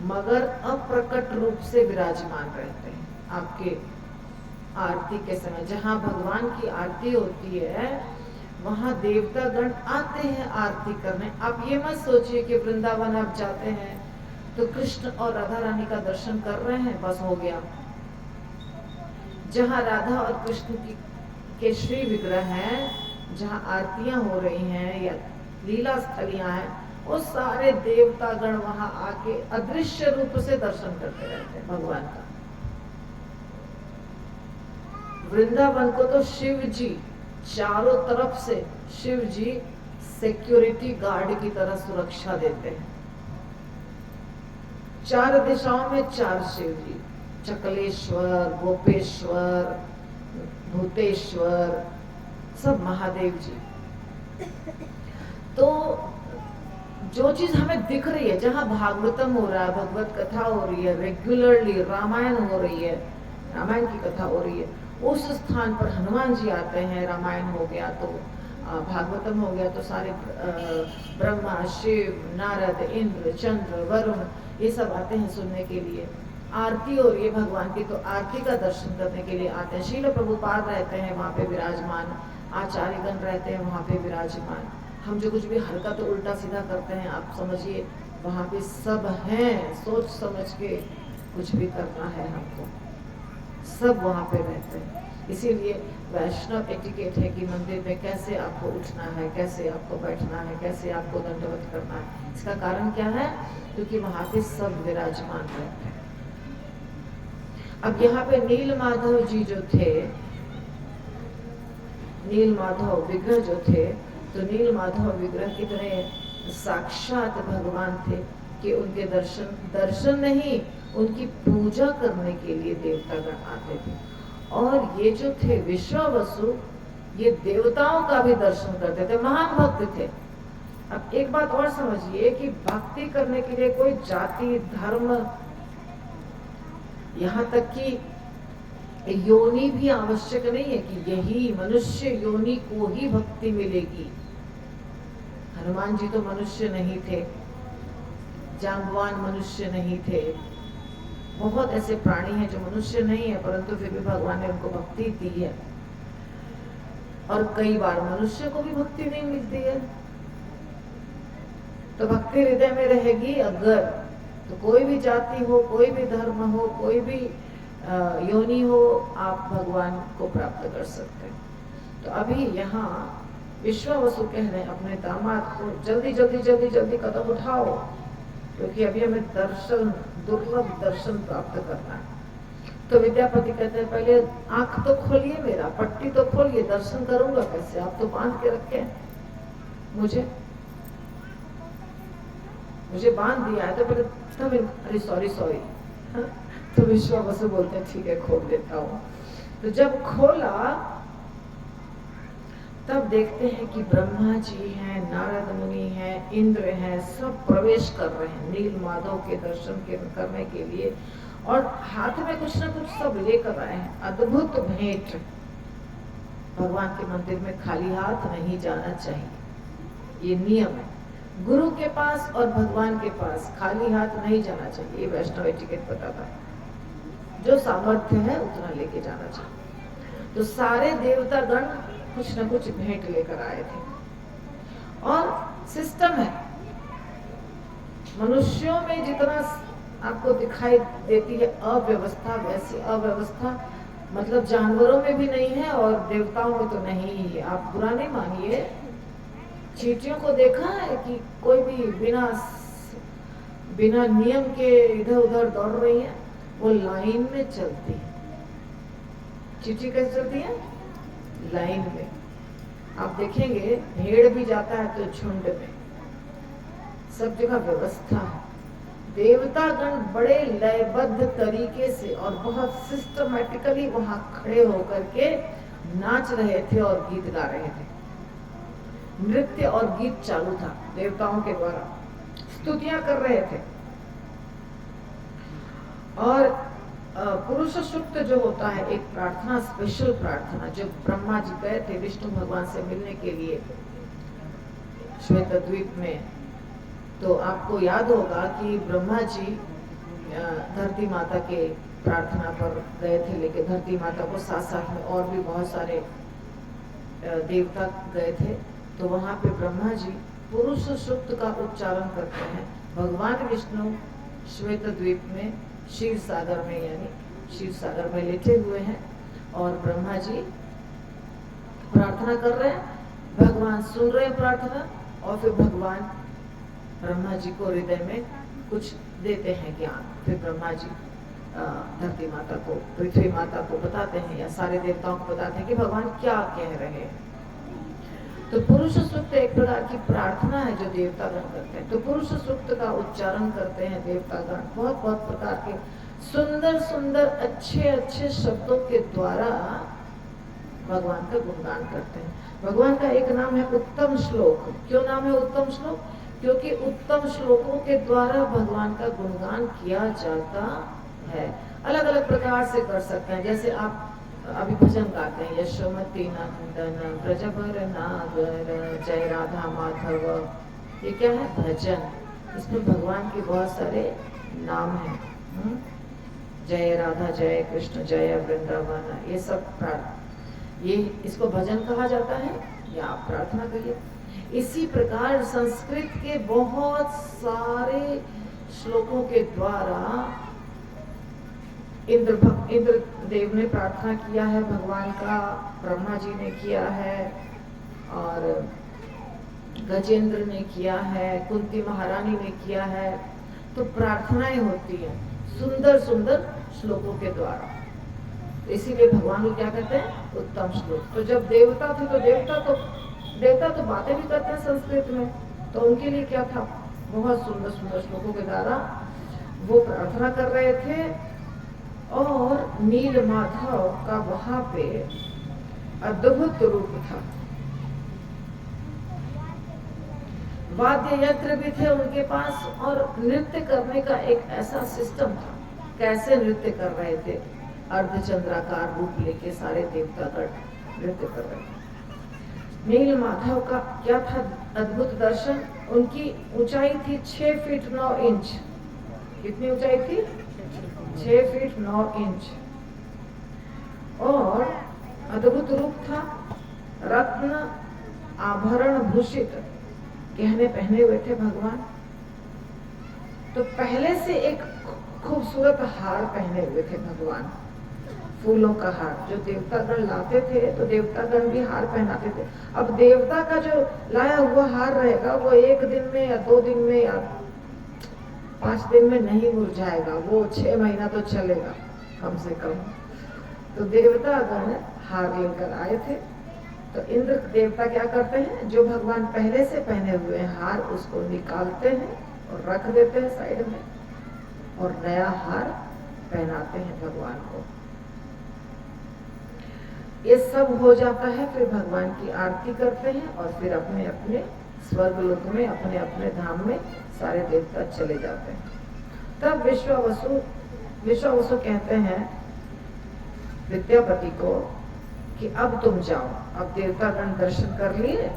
मगर अप्रकट रूप से विराजमान रहते हैं आपके आरती के समय। जहाँ भगवान की आरती होती है वहां देवता गण आते हैं आरती करने। आप ये मत सोचिए कि वृंदावन आप जाते हैं तो कृष्ण और राधा रानी का दर्शन कर रहे हैं, बस हो गया। जहाँ राधा और कृष्ण के श्री विग्रह हैं, जहाँ आरतियां हो रही हैं या लीला स्थलियां हैं, वो सारे देवता गण वहां आके अदृश्य रूप से दर्शन करते रहते हैं भगवान का। वृंदावन को तो शिव जी चारों तरफ से, शिव जी सिक्योरिटी गार्ड की तरह सुरक्षा देते हैं। चार दिशाओं में चार शिव जी, चकलेश्वर, गोपेश्वर, भूतेश्वर, सब महादेव जी। तो जो चीज हमें दिख रही है, जहाँ भागवतम हो रहा है, भगवत कथा हो रही है, रेगुलरली रामायण हो रही है, रामायण की कथा हो रही है, उस स्थान पर हनुमान जी आते हैं। रामायण हो गया तो भागवतम हो गया तो सारे ब्रह्मा, शिव, नारद, इंद्र, चंद्र, वरुण, ये सब आते हैं सुनने के लिए। आरती हो रही है भगवान की, तो आरती का दर्शन करने के लिए आते हैं। शील प्रभुपाद रहते हैं वहाँ पे विराजमान, आचार्यगण रहते हैं वहाँ पे विराजमान। हम जो कुछ भी हरकत उल्टा सीधा करते हैं, आप समझिए वहाँ पे सब हैं। सोच समझ के कुछ भी करना है हमको, सब वहाँ पे रहते हैं। इसीलिए वैष्णव एटिकेट है कि मंदिर में कैसे आपको उठना है, कैसे आपको बैठना है, कैसे आपको दंडवत करना है। इसका कारण क्या है? क्योंकि वहाँ पे सब विराजमान रहते हैं। अब यहाँ पे नील माधव जी जो थे, नील माधव विग्रह जो थे, तो नील माधव विग्रह कितने साक्षात भगवान थे कि उनके दर्शन नहीं, उनकी पूजा करने के लिए देवतागण आते थे। और ये जो थे विश्वावसु, ये देवताओं का भी दर्शन करते थे, महान भक्त थे। अब एक बात और समझिए कि भक्ति करने के लिए कोई जाति, धर्म, यहाँ तक कि योनि भी आवश्यक नहीं है कि यही मनुष्य योनि को ही भक्ति मिलेगी। हनुमान जी तो मनुष्य नहीं थे, जाम्बवान मनुष्य नहीं थे, बहुत ऐसे प्राणी हैं जो मनुष्य नहीं है, परंतु फिर भी भगवान ने उनको भक्ति दी है। और कई बार मनुष्य को भी भक्ति नहीं मिलती है। तो भक्ति हृदय में रहेगी अगर, तो कोई भी जाति हो, कोई भी धर्म हो, कोई भी योनि हो, आप भगवान को प्राप्त कर सकते हैं। तो अभी यहाँ विश्वावसु कह रहे हैं अपने दामाद को, जल्दी जल्दी जल्दी जल्दी कदम उठाओ, क्योंकि अभी हमें दर्शन, दुर्लभ दर्शन प्राप्त करना है। तो विद्यापति कहते हैं पहले आंख तो खोलिए, मेरा पट्टी तो खोलिए, दर्शन करूंगा कैसे? आप तो बांध के रखे हैं मुझे बांध दिया है। तो पहले तब अरे सॉरी तो विश्वावसु बोलते हैं ठीक है खोल देता हूँ। तो जब खोला तब देखते हैं कि ब्रह्मा जी हैं, नारद मुनि हैं, इंद्र हैं, सब प्रवेश कर रहे हैं नील माधव के दर्शन करने के लिए, और हाथ में कुछ ना कुछ सब लेकर आए हैं। अद्भुत भेंट। भगवान के मंदिर में खाली हाथ नहीं जाना चाहिए, ये नियम है। गुरु के पास और भगवान के पास खाली हाथ नहीं जाना चाहिए, ये वैष्णव एटिकेट बताता है। जो सामर्थ्य है उतना लेके जाना चाहिए। तो सारे देवता गण कुछ न कुछ भेंट लेकर आए थे, और सिस्टम है मनुष्यों में जितना आपको दिखाई देती है अव्यवस्था, वैसी अव्यवस्था मतलब जानवरों में भी नहीं है और देवताओं में तो नहीं ही है। आप बुरा नहीं मानिए, चींटियों को देखा है कि कोई भी बिना नियम के इधर उधर दौड़ रही है? वो लाइन में चलती है। चींटी कैसे चलती है? लाइन में। आप देखेंगे भेड़ भी जाता है तो झुंड में, सब जगह व्यवस्था है। देवतागण बड़े लयबद्ध तरीके से और बहुत सिस्टमैटिकली वहां खड़े होकर के नाच रहे थे और गीत गा रहे थे। नृत्य और गीत चालू था देवताओं के द्वारा, स्तुतियां कर रहे थे। और पुरुष सूक्त जो होता है, एक प्रार्थना, स्पेशल प्रार्थना, जब ब्रह्मा जी गए थे विष्णु भगवान से मिलने के लिए श्वेत द्वीप में, तो आपको याद होगा कि ब्रह्मा जी धरती माता के प्रार्थना पर गए थे, लेकिन धरती माता को साथ साथ में और भी बहुत सारे देवता गए थे। तो वहां पे ब्रह्मा जी पुरुष सूक्त का उच्चारण करते हैं। भगवान विष्णु श्वेत द्वीप में क्षीर सागर में, यानी क्षीर सागर में लेटे हुए हैं, और ब्रह्मा जी प्रार्थना कर रहे हैं। भगवान सुन रहे हैं प्रार्थना, और फिर भगवान ब्रह्मा जी को हृदय में कुछ देते हैं ज्ञान। फिर ब्रह्मा जी धरती माता को, पृथ्वी माता को बताते हैं, या सारे देवताओं को बताते हैं कि भगवान क्या कह रहे हैं। तो पुरुष सूक्त एक प्रकार की प्रार्थना है जो देवतागण करते हैं। तो पुरुष सूक्त का उच्चारण करते हैं देवतागण, बहुत बहुत प्रकार के सुंदर सुंदर अच्छे अच्छे शब्दों के द्वारा भगवान का गुणगान करते हैं। भगवान का एक नाम है उत्तम श्लोक। क्यों नाम है उत्तम श्लोक? क्योंकि उत्तम श्लोकों के द्वारा भगवान का गुणगान किया जाता है। अलग अलग प्रकार से कर सकते हैं, जैसे आप अभी भजन गाते हैं, यशोमती नंदन ब्रजभर नागर जय राधा माधव, ये क्या है? भजन। इसमें भगवान के बहुत सारे नाम हैं। जय राधा, जय कृष्ण, जय वृंदावन, ये सब ये इसको भजन कहा जाता है, या आप प्रार्थना करिए। इसी प्रकार संस्कृत के बहुत सारे श्लोकों के द्वारा इंद्र देव ने प्रार्थना किया है भगवान का, ब्रह्मा जी ने किया है, और गजेंद्र ने किया है, कुंती महारानी ने किया है। तो प्रार्थनाएं होती हैं सुंदर सुंदर श्लोकों के द्वारा। इसीलिए भगवान को क्या कहते हैं? उत्तम श्लोक। तो जब देवता थे तो देवता तो बातें भी करते हैं संस्कृत में, तो उनके लिए क्या था? बहुत सुंदर सुंदर श्लोकों के द्वारा वो प्रार्थना कर रहे थे। और नील माधव का वहां पे अद्भुत रूप था। वाद्य यंत्र भी थे उनके पास, और नृत्य करने का एक ऐसा सिस्टम था। कैसे नृत्य कर रहे थे? अर्धचंद्राकार रूप लेके सारे देवतागण नृत्य कर रहे थे। नील माधव का क्या था अद्भुत दर्शन? उनकी ऊंचाई थी 6 फीट 9 इंच। कितनी ऊंचाई थी? 6 फीट 9 इंच। और अद्भुत रूप था। रत्न आभरण भूषित गहने पहने हुए थे भगवान। तो पहले से एक खूबसूरत हार पहने हुए थे भगवान, फूलों का हार, जो देवतागण लाते थे तो देवतागण भी हार पहनाते थे। अब देवता का जो लाया हुआ हार रहेगा वो 1 दिन में या 2 दिन में या 5 दिन में नहीं मुरझाएगा, वो 6 महीना तो चलेगा कम से कम। तो देवता गण हार लेकर आए थे। तो इंद्र देवता क्या करते हैं, जो भगवान पहले से पहने हुए हार उसको निकालते हैं और रख देते हैं साइड में, और नया हार पहनाते हैं भगवान को। ये सब हो जाता है, फिर भगवान की आरती करते हैं और फिर अपने अपने स्वर्ग लोक में, अपने अपने धाम में सारे देवता चले जाते हैं। तब विश्वावसु कहते हैं विद्यापति को कि अब तुम जाओ, अब देवतागण दर्शन कर लिए,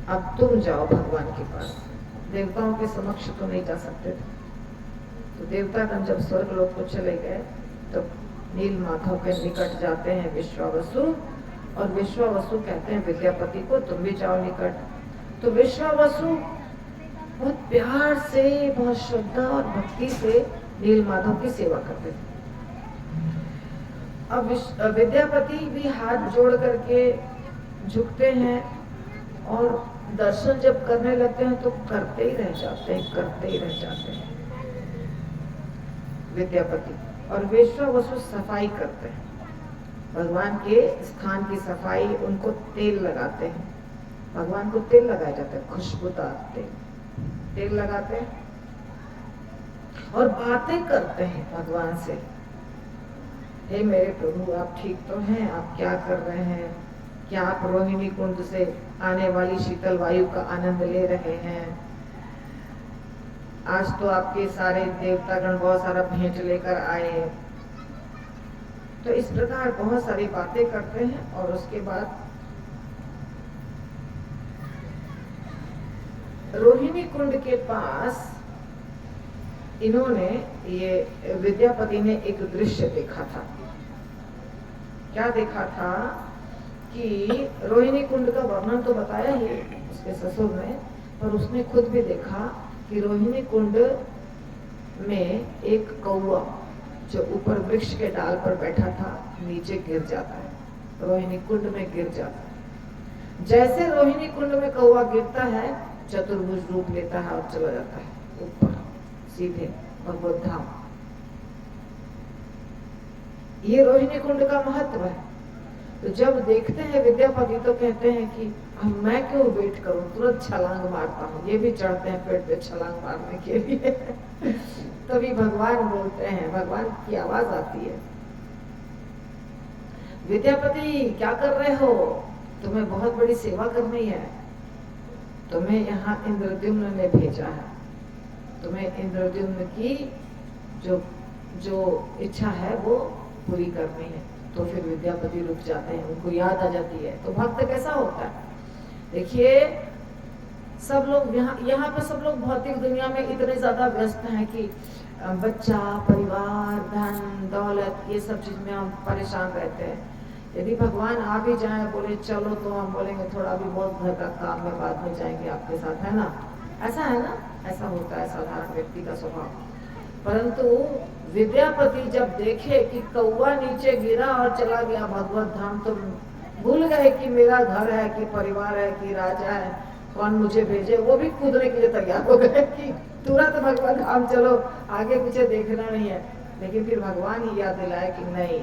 अब तुम जाओ भगवान के पास। देवताओं के समक्ष तो नहीं जा सकते थे। तो देवतागण जब स्वर्ग लोक को चले गए तो नील माधव के निकट जाते हैं विश्वावसु, और विश्वावसु कहते हैं विद्यापति को तुम भी जाओ निकट। तो विश्वावसु बहुत प्यार से, बहुत श्रद्धा और भक्ति से नील माधव की सेवा करते थे। अब विद्यापति भी हाथ जोड़ करके झुकते हैं और दर्शन जब करने लगते हैं तो करते ही रह जाते हैं विद्यापति। और विश्वावसु सफाई करते हैं, भगवान के स्थान की सफाई, उनको तेल लगाते हैं। भगवान को तेल लगाया जाता है, खुशबूदार तेल लगाते हैं और बातें करते हैं भगवान से। हे मेरे प्रभु, आप ठीक तो हैं? आप क्या कर रहे हैं? क्या आप रोहिणी कुंड से आने वाली शीतल वायु का आनंद ले रहे हैं? आज तो आपके सारे देवतागण बहुत सारा भेंट लेकर आए। तो इस प्रकार बहुत सारी बातें करते हैं और उसके बाद रोहिणी कुंड के पास इन्होंने, ये विद्यापति ने एक दृश्य देखा था। क्या देखा था कि रोहिणी कुंड का वर्णन तो बताया ही उसके ससुर ने, पर उसने खुद भी देखा कि रोहिणी कुंड में एक कौवा जो ऊपर वृक्ष के डाल पर बैठा था नीचे गिर जाता है, रोहिणी कुंड में गिर जाता है। जैसे रोहिणी कुंड में कौवा गिरता है, चतुर्भुज रूप लेता है और चला जाता है ऊपर सीधे भगवत धाम। ये रोहिणी कुंड का महत्व है। तो जब देखते हैं विद्यापति तो कहते हैं कि मैं क्यों वेट करूं, तुरंत छलांग मारता हूं। ये भी चढ़ते हैं पेड़ पे छलांग मारने के लिए। तभी भगवान बोलते हैं, भगवान की आवाज आती है, विद्यापति क्या कर रहे हो? तुम्हें बहुत बड़ी सेवा करनी है, तुम्हें यहाँ इंद्रद्युम्न ने भेजा है, तुम्हें इंद्रद्युम्न की जो इच्छा है वो पूरी करनी है। तो फिर विद्यापति रुक जाते हैं, उनको याद आ जाती है। तो भक्त कैसा होता है, देखिए सब लोग यहाँ पे सब लोग भौतिक दुनिया में इतने ज्यादा व्यस्त हैं कि बच्चा, परिवार, धन दौलत, ये सब चीज में हम परेशान रहते हैं। यदि भगवान आ भी जाए, बोले चलो, तो हम बोलेंगे थोड़ा भी बहुत घर का काम में बाद में जाएंगे आपके साथ, है ना? ऐसा है ना, ऐसा होता है साधारण व्यक्ति का स्वभाव। परंतु विद्यापति जब देखे कि कौवा नीचे गिरा और चला गया भगवत धाम, तो भूल गए कि मेरा घर है, कि परिवार है, कि राजा है, कौन मुझे भेजे। वो भी कूदने के लिए तैयार हो गए कि तुरंत भगवत धाम चलो, आगे पीछे देखना नहीं है। लेकिन फिर भगवान ही याद दिलाए कि नहीं,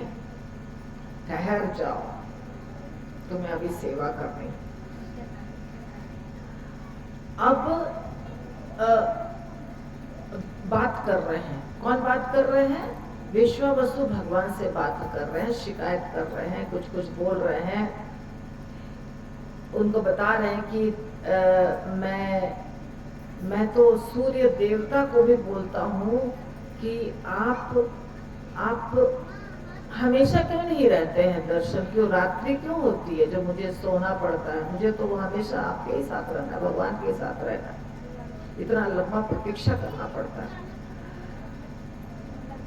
ठहर जाओ, तुम्हें अभी सेवा करनी। अब बात कर रहे हैं, कौन बात कर रहे हैं? विश्वावसु भगवान से बात कर रहे हैं, शिकायत कर रहे हैं, कुछ कुछ बोल रहे हैं। उनको बता रहे हैं कि मैं तो सूर्य देवता को भी बोलता हूँ कि आप हमेशा क्यों नहीं रहते हैं दर्शन, क्यों रात्रि क्यों होती है जो मुझे सोना पड़ता है? मुझे तो हमेशा आपके ही साथ रहना है, भगवान के साथ रहना है, इतना लंबा प्रतीक्षा करना पड़ता है।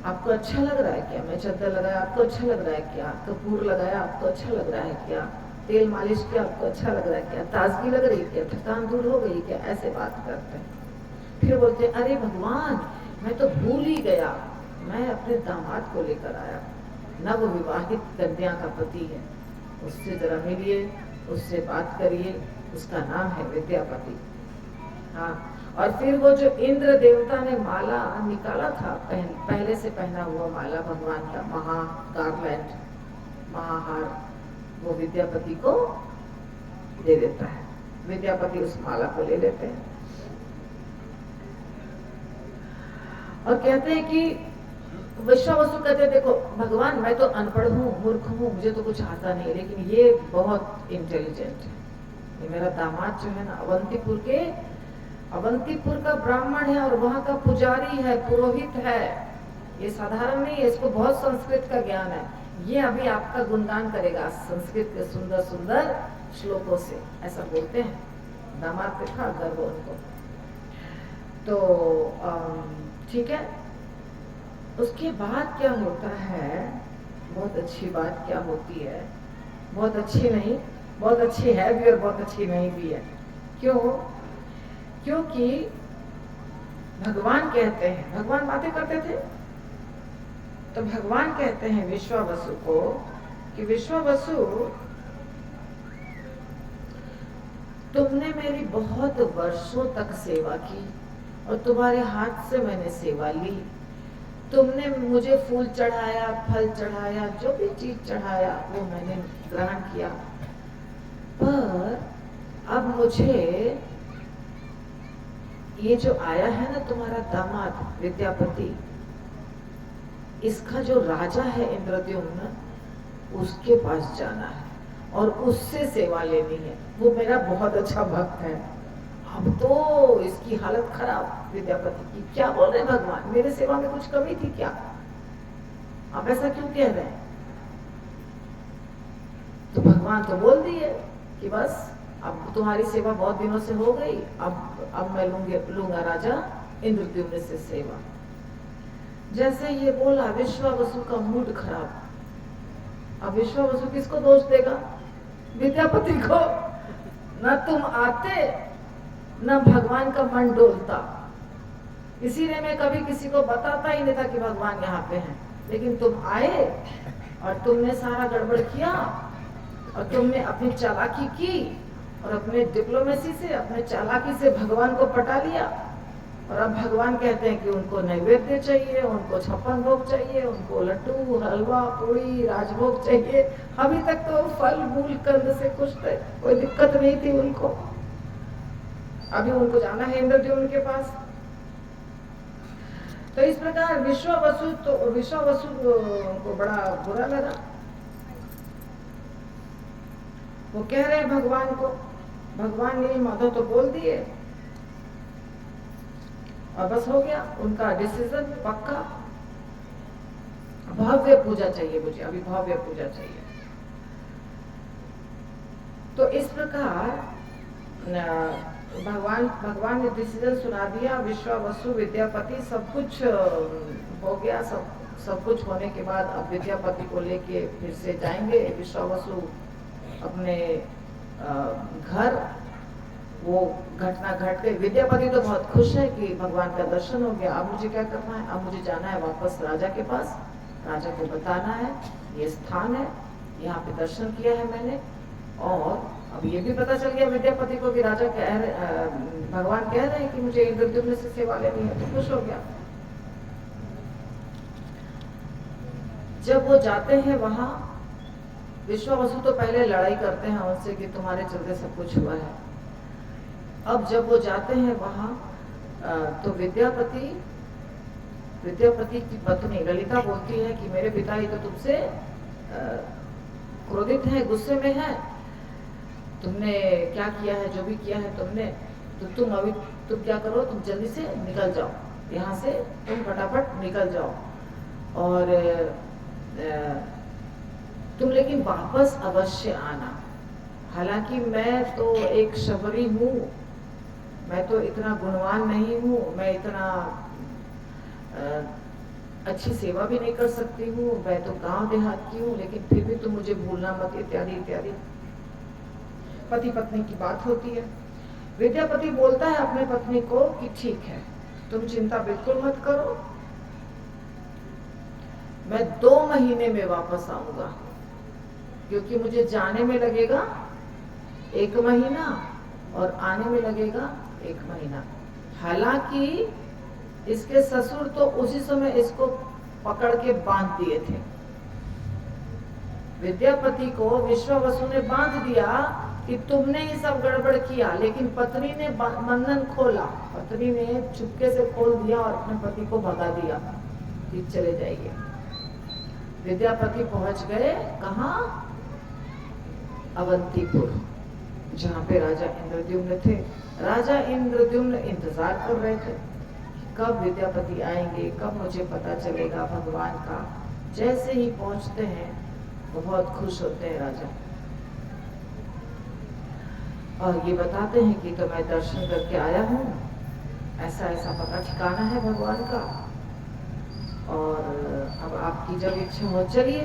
आपको अच्छा लग रहा है क्या? मैं चद्दर लगाया, आपको अच्छा लग रहा है क्या? कपूर लगाया, आपको अच्छा लग रहा है क्या? तेल मालिश किया, आपको अच्छा लग रहा है क्या? ताजगी लग रही है क्या? थकान दूर हो गई क्या? ऐसे बात करते हैं। फिर बोलते हैं, अरे भगवान, मैं तो भूल ही गया, मैं अपने दामाद को लेकर आया, नव विवाहित कन्या का पति है, उससे जरा मिलिए, उससे बात करिए, उसका नाम है विद्यापति। हाँ, और फिर वो जो इंद्र देवता ने माला निकाला था, पहले से पहना हुआ माला भगवान का, महागारलैंड, महाहार, वो विद्यापति को दे देता है। विद्यापति उस माला को ले लेते हैं और कहते हैं कि विश्वावसु कहते हैं, देखो भगवान, मैं तो अनपढ़ हूँ, मूर्ख हूँ, मुझे तो कुछ आता नहीं, लेकिन ये बहुत इंटेलिजेंट है। ये मेरा दामाद जो है ना, अवंतीपुर का ब्राह्मण है और वहां का पुजारी है, पुरोहित है। ये साधारण नहीं है, इसको बहुत संस्कृत का ज्ञान है। ये अभी आपका गुणगान करेगा संस्कृत के सुंदर सुंदर श्लोकों से, ऐसा बोलते हैं। दामाद पे था गर्व उनको। तो ठीक है, उसके बाद क्या होता है, बहुत अच्छी बात क्या होती है, बहुत अच्छी नहीं, बहुत अच्छी है भी और बहुत अच्छी नहीं भी है। क्यों? क्योंकि भगवान कहते हैं, भगवान बातें करते थे, तो भगवान कहते हैं विश्वावसु को कि विश्वावसु, तुमने मेरी बहुत वर्षों तक सेवा की और तुम्हारे हाथ से मैंने सेवा ली। तुमने मुझे फूल चढ़ाया, फल चढ़ाया, जो भी चीज चढ़ाया वो मैंने ग्रहण किया, पर अब मुझे ये जो आया है ना तुम्हारा दामाद विद्यापति, इसका जो राजा है इंद्रद्युम्न, उसके पास जाना है और उससे सेवा लेनी है। वो मेरा बहुत अच्छा भक्त है। अब तो इसकी हालत खराब विद्यापति की। क्या बोल रहे भगवान, मेरे सेवा में कुछ कमी थी क्या? आप ऐसा क्यों कह रहे हैं? तो भगवान तो बोल दिए कि बस अब तुम्हारी सेवा बहुत दिनों से हो गई, अब मैं लूंगा राजा इंद्रद्युम्न से सेवा। जैसे ये बोला, विश्वावसु का मूड खराब। अब विश्वावसु किसको दोष देगा? विद्यापति को। न तुम आते, न भगवान का मन डोलता। इसीलिए मैं कभी किसी को बताता ही नहीं था कि भगवान यहाँ पे हैं। लेकिन तुम आए और तुमने सारा गड़बड़ किया और तुमने अपनी चालाकी की और अपने डिप्लोमेसी से, अपने चालाकी से भगवान को पटा लिया। और अब भगवान कहते हैं कि उनको नैवेद्य चाहिए, उनको 56 भोग चाहिए, उनको लड्डू, हलवा, पूरी, राजभोग चाहिए। अभी तक तो फल मूल कंद से कुछ कोई दिक्कत नहीं थी उनको। अभी उनको जाना है इंद्रद्युम्न के पास। तो इस प्रकार विश्वावसु को बड़ा बुरा लगा। वो कह रहे हैं भगवान को, भगवान ने माधव तो बोल दिए और बस हो गया उनका डिसीजन पक्का। भव्य पूजा चाहिए मुझे, अभी भव्य पूजा चाहिए। तो इस प्रकार भगवान ने डिसीजन सुना दिया। विश्वावसु, विद्यापति, सब कुछ हो गया। सब कुछ होने के बाद अब विद्यापति को लेके फिर से जाएंगे विश्वावसु अपने घर। वो घटना घट गई। विद्यापति तो बहुत खुश है कि भगवान का दर्शन हो गया। अब मुझे क्या करना है? अब मुझे जाना है वापस राजा के पास। राजा को बताना है ये स्थान है, यहाँ पे दर्शन किया है मैंने। और अब ये भी पता चल गया विद्यापति को कि राजा भगवान कह रहे हैं कि मुझे इंद्रद्युम्न से सेवा लेनी है, तो खुश हो गया। जब वो जाते हैं वहां, विश्वावसु तो पहले लड़ाई करते हैं उनसे कि तुम्हारे चलते सब कुछ हुआ है। अब जब वो जाते हैं वहां, तो विद्यापति की पत्नी ललिता बोलती है कि मेरे पिता ही तो तुमसे क्रोधित है, गुस्से में है। तुमने क्या किया है, जो भी किया है तुमने, तो तुम क्या करो, तुम जल्दी से निकल जाओ यहाँ से, तुम फटाफट निकल जाओ। और तुम लेकिन वापस अवश्य आना। हालांकि मैं तो एक शबरी हूँ, मैं तो इतना गुणवान नहीं हूँ, मैं इतना अच्छी सेवा भी नहीं कर सकती हूँ, मैं तो गांव देहात की हूँ, लेकिन फिर भी तुम मुझे भूलना मत, इत्यादि इत्यादि। पति पत्नी की बात होती है। विद्यापति बोलता है अपने पत्नी को कि ठीक है, तुम चिंता बिल्कुल मत करो, मैं 2 महीने में वापस आऊंगा, क्योंकि मुझे जाने में लगेगा 1 महीना और आने में लगेगा 1 महीना। हालांकि इसके ससुर तो उसी समय इसको पकड़ के बांध दिए थे। विद्यापति को विश्वावसु ने बांध दिया कि तुमने ही सब गड़बड़ किया, लेकिन पत्नी ने बंधन खोला। पत्नी ने चुपके से खोल दिया और अपने पति को भगा दिया कि चले जाइए। विद्यापति पहुंच गए कहाँ? अवंतीपुर, जहाँ पे राजा इंद्रद्युम्न थे। राजा इंद्रद्युम्न इंतजार कर रहे थे कब विद्यापति आएंगे, कब मुझे पता चलेगा भगवान का। जैसे ही पहुंचते हैं बहुत खुश होते हैं राजा, और ये बताते हैं कि तो मैं दर्शन करके आया हूँ, ऐसा ऐसा पता ठिकाना है भगवान का, और अब आपकी जब इच्छा हो चलिए।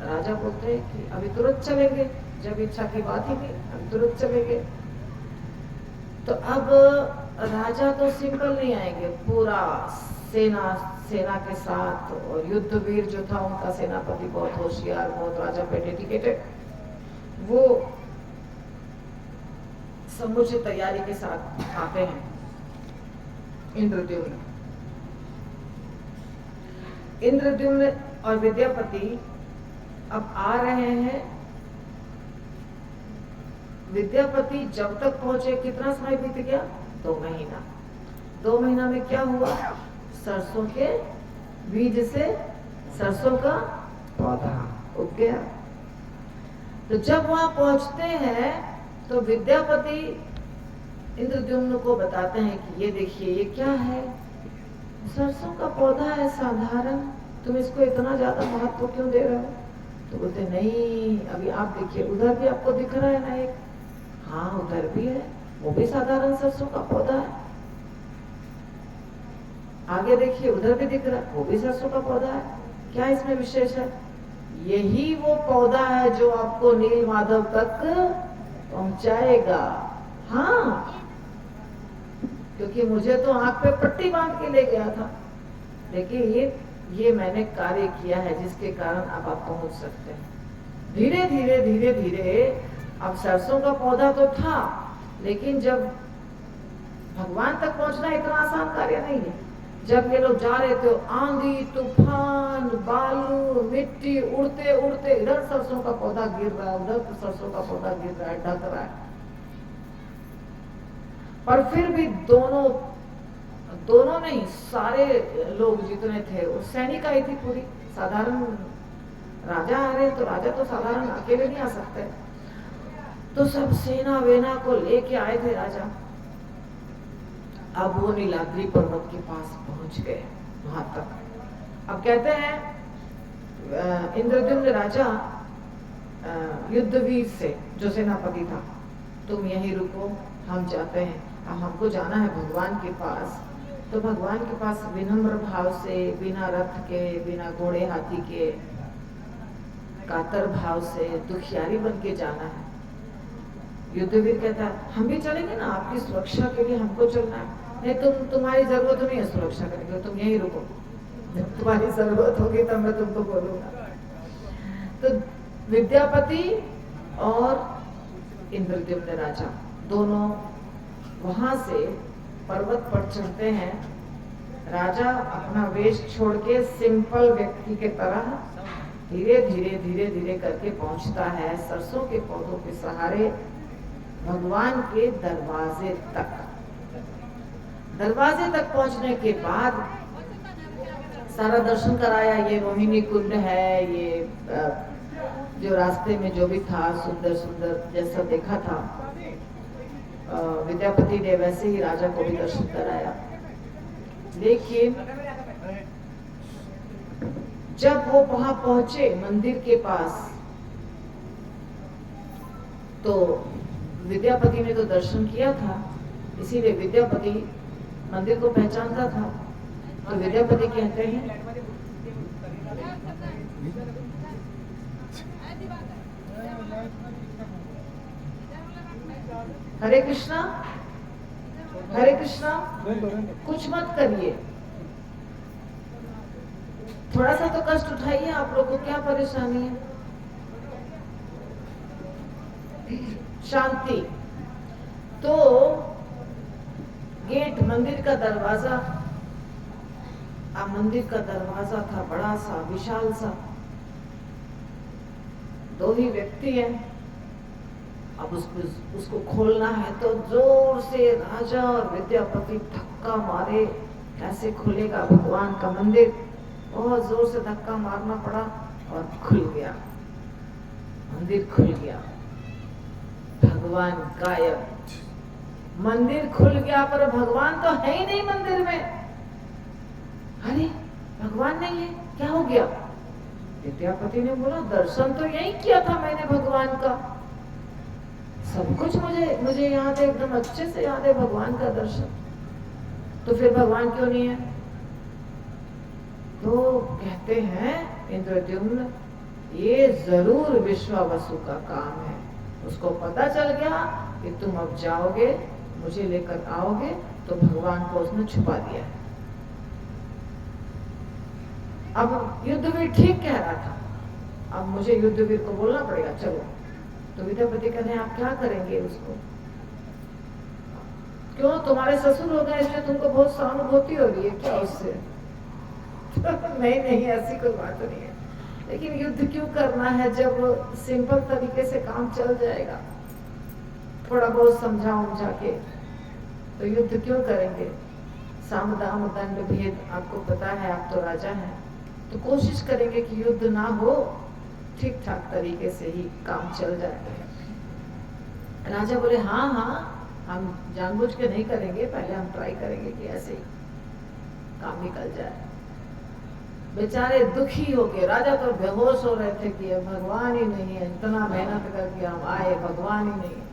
राजा बोलते हैं कि अभी तुरंत चलेंगे, जब इच्छा की बात ही नहीं, अभी तुरंत चलेंगे। तो अब राजा तो सिंपल नहीं आएंगे, पूरा सेना के साथ, और युद्धवीर जो था उनका सेनापति बहुत होशियार, बहुत राजा पे डेडिकेटेड, वो समुचित तैयारी के साथ आते हैं। इंद्रद्युम्न और विद्यापति अब आ रहे हैं। विद्यापति जब तक पहुंचे कितना समय बीत गया? 2 महीना। 2 महीना में क्या हुआ? सरसों के बीज से सरसों का पौधा उग गया। तो जब वहां पहुंचते हैं तो विद्यापति इंद्रद्युम्न को बताते हैं कि ये देखिए, ये क्या है? सरसों का पौधा है साधारण, तुम इसको इतना ज्यादा महत्व क्यों दे रहे हो? तो बोलते नहीं, अभी आप देखिए, उधर भी आपको दिख रहा है ना एक? हाँ, उधर भी है, वो भी साधारण सरसों का पौधा है। आगे देखिए, उधर भी दिख रहा है, वो भी सरसों का पौधा है। क्या इसमें विशेष है? यही वो पौधा है जो आपको नील माधव तक पहुंचाएगा। हाँ, क्योंकि मुझे तो आंख पे पट्टी बांध के ले गया था, लेकिन ये मैंने कार्य किया है जिसके कारण अब आप पहुंच सकते हैं। धीरे धीरे धीरे धीरे अब सरसों का पौधा तो था, लेकिन जब भगवान तक पहुंचना इतना आसान कार्य नहीं है। जब ये लोग जा रहे थे, आंधी तूफान, बालू, मिट्टी उड़ते उड़ते, इधर सरसों का पौधा गिर रहा है, उधर तो सरसों का पौधा गिर रहा है, ढक रहा है। पर फिर भी दोनों नहीं, सारे लोग जितने थे, वो सैनिक आई थी पूरी। साधारण राजा आ रहे, तो राजा तो साधारण अकेले नहीं आ सकते, तो सब सेना वेना को लेके आए थे राजा। अब वो नीलाद्री पर्वत के पास पहुंच गए, वहां तक। अब कहते हैं इंद्रद्युम्न राजा युद्धवीर से, जो सेनापति था, तुम यहीं रुको, हम जाते हैं, अब हमको जाना है भगवान के पास। तो भगवान के पास विनम्र भाव से, बिना रथ के, बिना घोड़े हाथी के, कातर भाव से, दुखियारी बन के जाना है। युद्धवीर कहता है, हम भी चलेंगे ना, आपकी सुरक्षा के लिए हमको चलना है। नहीं, तुम्हारी जरूरत नहीं है सुरक्षा करने की, तुम यहीं रुको, जब तुम्हारी जरूरत होगी तब मैं तुमको बोलूंगा। तो विद्यापति और इंद्रद्युम्न राजा दोनों वहां से पर्वत पर चढ़ते हैं। राजा अपना वेश छोड़ के सिंपल व्यक्ति के तरह धीरे धीरे धीरे धीरे करके पहुंचता है सरसों के पौधों के सहारे भगवान के दरवाजे तक। दरवाजे तक पहुंचने के बाद सारा दर्शन कराया। ये मोहिनी कुंड है, ये जो रास्ते में जो भी था सुंदर सुंदर जैसा देखा था, विद्यापति ने वैसे ही राजा को भी दर्शन कराया। लेकिन जब वो वहां पहुंचे मंदिर के पास, तो विद्यापति ने तो दर्शन किया था, इसीलिए विद्यापति मंदिर को पहचानता था। तो विद्यापति कहते हैं, हरे कृष्णा हरे कृष्णा, कुछ मत करिए, थोड़ा सा तो कष्ट उठाइए, आप लोग को क्या परेशानी है, शांति। तो गेट, मंदिर का दरवाजा, अब मंदिर का दरवाजा था बड़ा सा, विशाल सा, 2 ही व्यक्ति हैं। अब उसको खोलना है तो जोर से राजा और विद्यापति धक्का मारे, कैसे खुलेगा भगवान का मंदिर। बहुत जोर से धक्का मारना पड़ा और खुल गया, मंदिर खुल गया, भगवान गायब। मंदिर खुल गया पर भगवान तो है ही नहीं मंदिर में। अरे मुसलमान नहीं है, क्या हो गया? विद्यापति ने बोला, दर्शन तो यही किया था मैंने भगवान का, सब कुछ मुझे याद है, एकदम अच्छे से याद है भगवान का दर्शन, तो फिर भगवान क्यों नहीं है? तो कहते हैं इंद्रद्युम्न, ये जरूर विश्वावसु का काम है। उसको पता चल गया कि तुम अब जाओगे, मुझे लेकर आओगे, तो भगवान को उसने छुपा दिया है। अब युद्धवीर ठीक कह रहा था, अब मुझे युद्धवीर को बोलना पड़ेगा, चलो। तो विद्यापति कहते हैं, आप क्या करेंगे उसको? क्यों, तुम्हारे ससुर हो गए इसलिए तुमको बहुत सहानुभूति हो रही है क्या उससे? नहीं नहीं, ऐसी कोई बात नहीं है, लेकिन युद्ध क्यों करना है जब सिंपल तरीके से काम चल जाएगा? थोड़ा बहुत समझा उमझा के तो युद्ध क्यों करेंगे? साम दाम दंड भेद आपको पता है, आप तो राजा हैं, तो कोशिश करेंगे कि युद्ध ना हो, ठीक ठाक तरीके से ही काम चल जाए। राजा बोले, हाँ हाँ, हम जानबूझ के नहीं करेंगे, पहले हम ट्राई करेंगे कि ऐसे ही काम निकल जाए। बेचारे दुखी हो गए, राजा तो बेहोश हो रहे थे कि भगवान ही नहीं है, इतना मेहनत करके हम आए, भगवान ही नहीं है,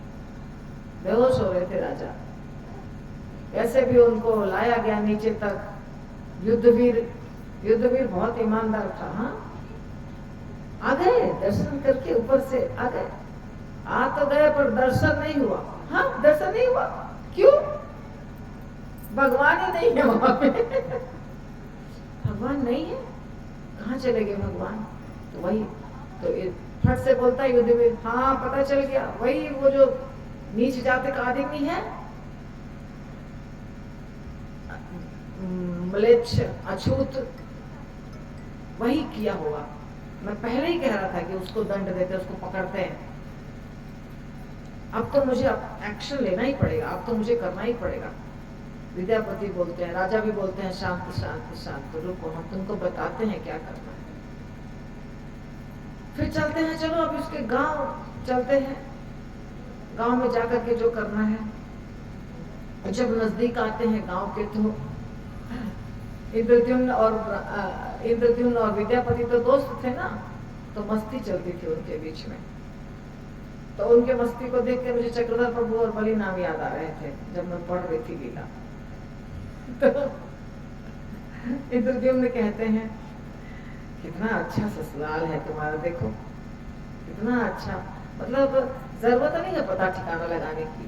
बेहोश हो रहे थे राजा। ऐसे भी उनको लाया गया नीचे तक। युद्धवीर बहुत ईमानदार था, हाँ, आ गए दर्शन करके, ऊपर से आ गए, आ तो गए पर दर्शन नहीं हुआ। हाँ, दर्शन नहीं हुआ, क्यों? भगवान ही नहीं है वहां पे। भगवान नहीं है, कहाँ चले गए भगवान? तो वही तो फट से बोलता है युद्धवीर, हाँ पता चल गया, वही वो जो नीच जाति का आदमी है, म्लेच्छ अछूत, वही किया होगा। मैं पहले ही कह रहा था कि उसको दंड देते, उसको पकड़ते हैं। अब तो मुझे एक्शन लेना ही पड़ेगा, अब तो मुझे करना ही पड़ेगा। विद्यापति बोलते हैं, राजा भी बोलते हैं, शांत शांत शांत, रुको, हम तुमको बताते हैं क्या करना है। फिर चलते हैं, चलो अब इसके गांव चलते हैं, गांव में जाकर के जो करना है। जब नजदीक आते हैं गांव के, तो इंद्रद्युम्न और विद्यापति तो दोस्त थे ना, तो मस्ती चलती थी उनके बीच में। तो उनके मस्ती को देख के मुझे चक्रधर प्रभु और बलि नाम याद आ रहे थे जब मैं पढ़ रही थी लीला। तो इंद्रद्युम्न कहते हैं, कितना अच्छा ससुराल है तुम्हारा, देखो कितना अच्छा, मतलब जरूरत नहीं है पता ठिकाना लगाने की,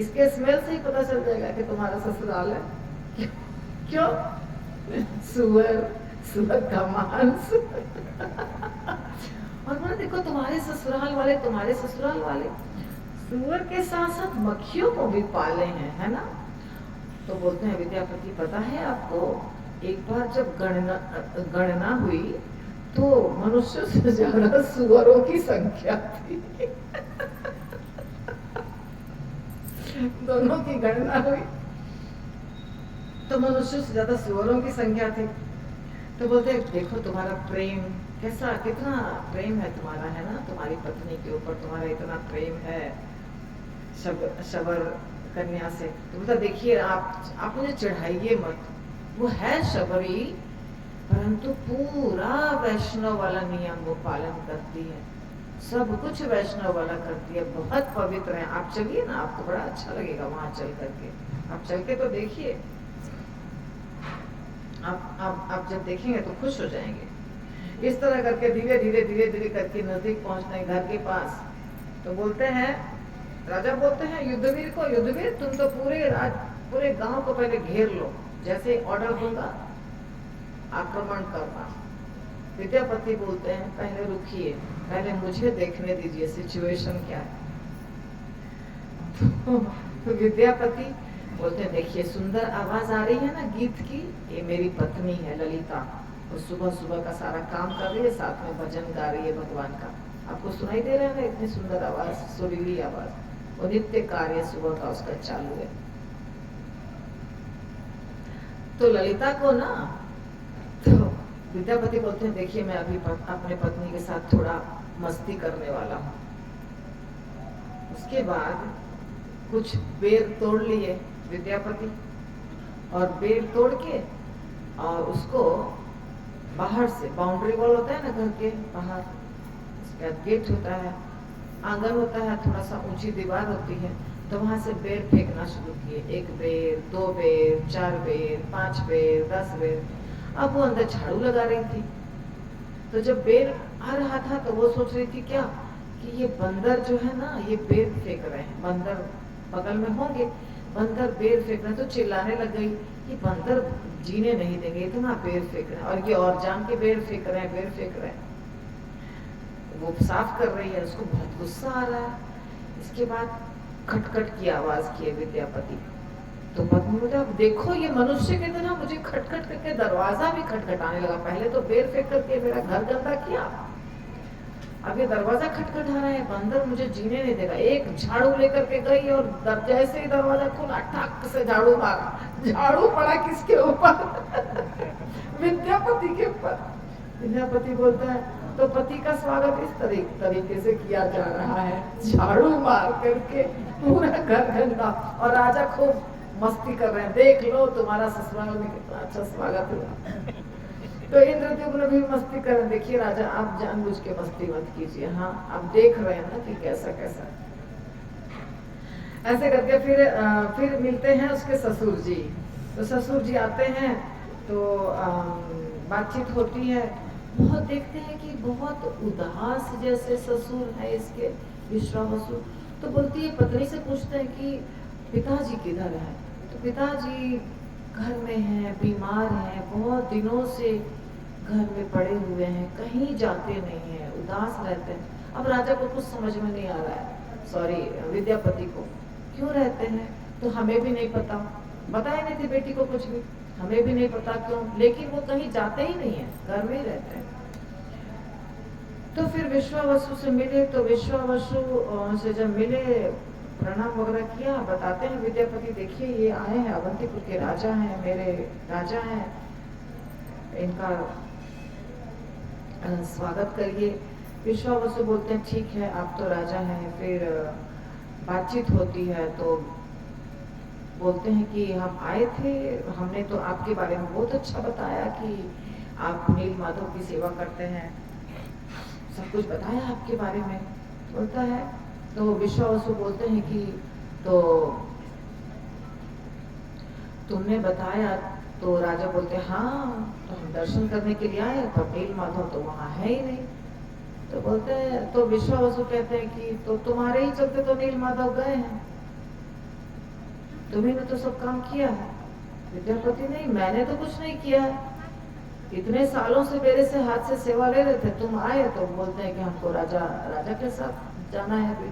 इसके स्मेल से ही पता चल जाएगा कि तुम्हारा ससुराल है। क्यों? सुअर का मांस। और मैंने देखो तुम्हारे ससुराल वाले सुअर के साथ साथ मक्खियों को भी पाले हैं, है ना? तो बोलते हैं विद्यापति, पता है आपको, एक बार जब गणना हुई तो मनुष्य से ज्यादा सुअरों की संख्या थी। दोनों की गणना हुई तो मनुष्य से ज्यादा सुअरों की संख्या थी। तो बोलते हैं, देखो तुम्हारा प्रेम कैसा, कितना प्रेम है तुम्हारा, है ना? तुम्हारी पत्नी के ऊपर तुम्हारा इतना प्रेम है, शबर कन्या से। तो बोलता, देखिए आप मुझे चढ़ाइए मत, वो है शबरी, परंतु पूरा वैष्णव वाला नियम वो पालन करती है, सब कुछ वैष्णव वाला करती है, बहुत पवित्र है। आप चलिए ना, आपको बड़ा अच्छा लगेगा वहां चल करके, आप चल के तो देखिए, आप जब देखेंगे तो खुश हो जाएंगे। इस तरह करके धीरे धीरे करके नजदीक पहुंचने घर के पास, तो बोलते हैं, राजा बोलते हैं युद्धवीर को, युद्धवीर तुम तो पूरे गांव को पहले घेर लो, जैसे ऑर्डर दूंगा आक्रमण करना। विद्यापति बोलते हैं, पहले रुकिए, पहले मुझे देखने दीजिए सिचुएशन क्या है। तो विद्यापति बोलते हैं देखिए सुंदर आवाज आ रही है ना गीत की, ये मेरी पत्नी है ललिता, वो सुबह सुबह का सारा काम कर रही है, साथ में भजन गा रही है भगवान का। आपको सुनाई दे रहा है ना इतनी सुंदर आवाज, सुरीली आवाज, वो नित्य कार्य सुबह का उसका चालू है। तो ललिता को ना, तो विद्यापति बोलते हैं देखिए मैं अभी अपने पत्नी के साथ थोड़ा मस्ती करने वाला हूँ। उसके बाद कुछ बेर तोड़ लिए विद्यापति, और बेर तोड़ के और उसको बाहर से, बाउंड्री वॉल होता है ना घर के बाहर, उसका गेट होता है, आंगन होता है, थोड़ा सा ऊंची दीवार होती है, तो वहां से बेर फेंकना शुरू किए। 1 बेर, 2 बेर, 4 बेर, 5 बेर, 10 बेर। अब वो अंदर झाड़ू लगा रही थी, तो जब बेर आ रहा था तो वो सोच रही थी क्या कि ये बंदर जो है ना ये बेर फेंक रहे हैं, बंदर बगल में होंगे, बंदर बेर फेंक रहे हैं, तो चिल्लाने लग गई कि बंदर जीने नहीं देंगे, इतना बेर फेंक रहे हैं, और ये और जान के बेर फेंक रहे हैं, बेर फेंक रहे हैं। वो साफ कर रही है, उसको बहुत गुस्सा आ रहा है। इसके बाद खटखट की आवाज की है विद्यापति, तो पत्नी बोले अब देखो ये मनुष्य के तरह मुझे खटखट करके दरवाजा भी खटखटाने लगा, पहले तो बेर फेंक करके मेरा घर गंदा किया, अब ये दरवाजा खटखटा रहा है, बंदर मुझे जीने नहीं देगा। एक झाड़ू लेकर के गई और जैसे ही दरवाजा खुला ठक से झाड़ू मारा, झाड़ू पड़ा किसके ऊपर? विद्यापति के ऊपर। विद्यापति बोलता है तो पति का स्वागत इस तरीके से किया जा रहा है, झाड़ू मार करके पूरा घर गंदा, और राजा खूब मस्ती कर रहे हैं, देख लो तुम्हारा ससुराल में कितना अच्छा स्वागत हुआ। तो इंद्रद्युम्न भी मस्ती कर रहे, देखिए राजा आप जानबूझ के मस्ती मत कीजिए, हाँ आप देख रहे हैं ना कि कैसा कैसा। ऐसे करके फिर मिलते हैं उसके ससुर जी। तो ससुर जी आते हैं तो बातचीत होती है, बहुत देखते हैं कि बहुत उदास जैसे ससुर है इसके, विश्वावसु। तो बोलती है, पत्नी से पूछते हैं कि पिताजी किधर है? तो पिताजी घर में हैं, बीमार हैं, बहुत दिनों से घर में पड़े हुए हैं, कहीं जाते नहीं हैं, उदास रहते हैं। अब राजा को कुछ समझ में नहीं आ रहा है, सॉरी विद्यापति को, क्यों रहते हैं तो हमें भी नहीं पता, बताया नहीं थी बेटी को कुछ भी, हमें भी नहीं पता क्यों, लेकिन वो कहीं जाते ही नहीं है, घर में ही रहते हैं। तो फिर विश्वावसु से मिले, तो विश्वावसु से जब मिले, प्रणाम वगैरह किया, बताते हैं विद्यापति देखिए ये आए हैं, अवंतीपुर के राजा हैं, मेरे राजा हैं, इनका स्वागत करिए। विश्वावसु बोलते हैं ठीक है आप तो राजा हैं। फिर बातचीत होती है तो बोलते हैं कि हम आए थे, हमने तो आपके बारे में बहुत अच्छा बताया कि आप नील माधव की सेवा करते हैं, सब कुछ बताया आपके बारे में, बोलता है। तो विश्वावसु बोलते हैं कि तो तुमने बताया, तो राजा बोलते हाँ तो हम दर्शन करने के लिए आए, पर नील माधव तो वहां है ही नहीं। तो बोलते हैं, तो विश्वावसु कहते हैं कि तो तुम्हारे ही चलते तो नील माधव गए हैं, तुम्ही ने तो सब काम किया है। विद्यापति नहीं, मैंने तो कुछ नहीं किया है, इतने सालों से मेरे से हाथ से सेवा ले रहे थे, तुम आए तो बोलते हैं कि हमको राजा के साथ जाना है, अभी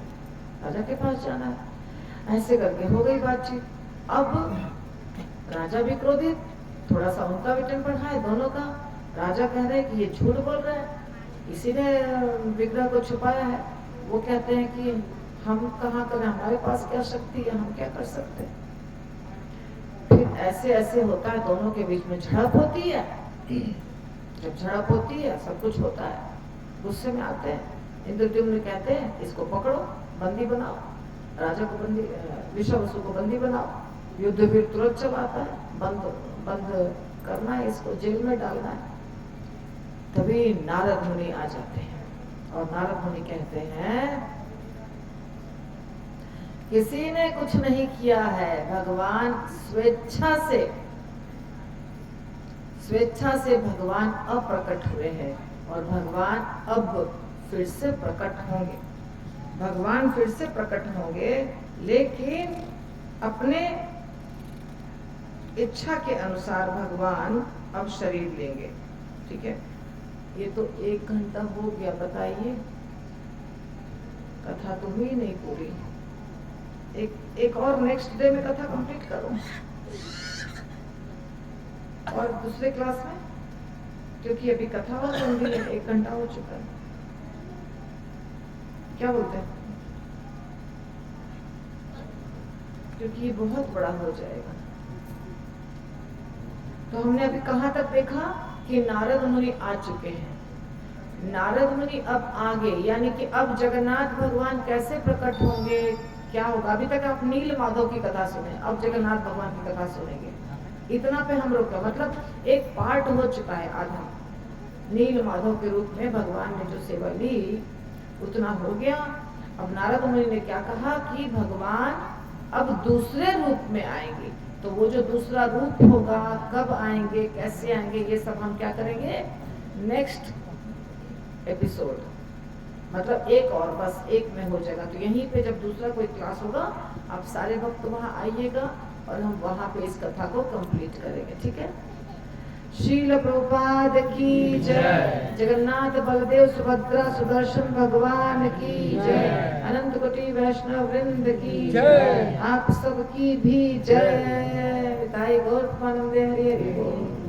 राजा के पास जाना है। ऐसे करके हो गई बातचीत। अब राजा भी क्रोधित, थोड़ा सा उनका भी टेम्पर हाई, दोनों का। राजा कह रहे हैं कि ये झूठ बोल रहे हैं, इसी ने विग्रह को छुपाया है। वो कहते हैं कि हम कहाँ करें, हमारे पास क्या शक्ति है, हम क्या कर सकते हैं। फिर ऐसे ऐसे होता है, दोनों के बीच में झड़प होती है। जब झड़प होती है सब कुछ होता है, गुस्से में आते हैं। इंद्रद्युम्न कहते हैं इसको पकड़ो, बंदी बनाओ, राजा को बंदी, विश्वावसु को बंदी बनाओ। युद्ध फिर तुरंत चलाता है, बंद करना है, इसको जेल में डालना है। तभी नारद मुनि आ जाते हैं और नारद मुनि कहते हैं किसी ने कुछ नहीं किया है, भगवान स्वेच्छा से भगवान अप्रकट हुए हैं और भगवान अब फिर से प्रकट होंगे। भगवान फिर से प्रकट होंगे, लेकिन अपने इच्छा के अनुसार भगवान अब शरीर लेंगे। ठीक है, ये तो 1 घंटा हो गया, बताइए कथा तो हुई नहीं पूरी। एक और नेक्स्ट डे में कथा कंप्लीट करो और दूसरे क्लास में, क्योंकि अभी कथा और लंबी है, 1 घंटा हो चुका है। क्या बोलते हैं? क्योंकि ये बहुत बड़ा हो जाएगा। तो हमने अभी कहाँ तक देखा कि नारद मुनि आ चुके हैं। नारद मुनि अब आगे, यानी कि अब जगन्नाथ भगवान कैसे प्रकट होंगे, क्या होगा। अभी तक आप नील माधव की कथा सुने, अब जगन्नाथ भगवान की कथा सुनेंगे। इतना पे हम रुके, मतलब एक पार्ट हो चुका है आधा। नील माधव के रूप में भगवान ने जो सेवा ली उतना हो गया। अब नारद मुनि ने क्या कहा कि भगवान अब दूसरे रूप में आएंगे। तो वो जो दूसरा रूप होगा, कब आएंगे, कैसे आएंगे, ये सब हम क्या करेंगे नेक्स्ट एपिसोड, मतलब एक और बस एक में हो जाएगा। तो यहीं पे जब दूसरा कोई क्लास होगा, आप सारे भक्त वहां आइएगा और हम वहां पे इस कथा को कंप्लीट करेंगे, ठीक है। श्रील प्रभुपाद की जय। जगन्नाथ बलदेव सुभद्रा सुदर्शन भगवान की जय। अनंत कोटि वैष्णव वृंद की जय। आप सबकी भी जय। गौर हरि हरि बोल।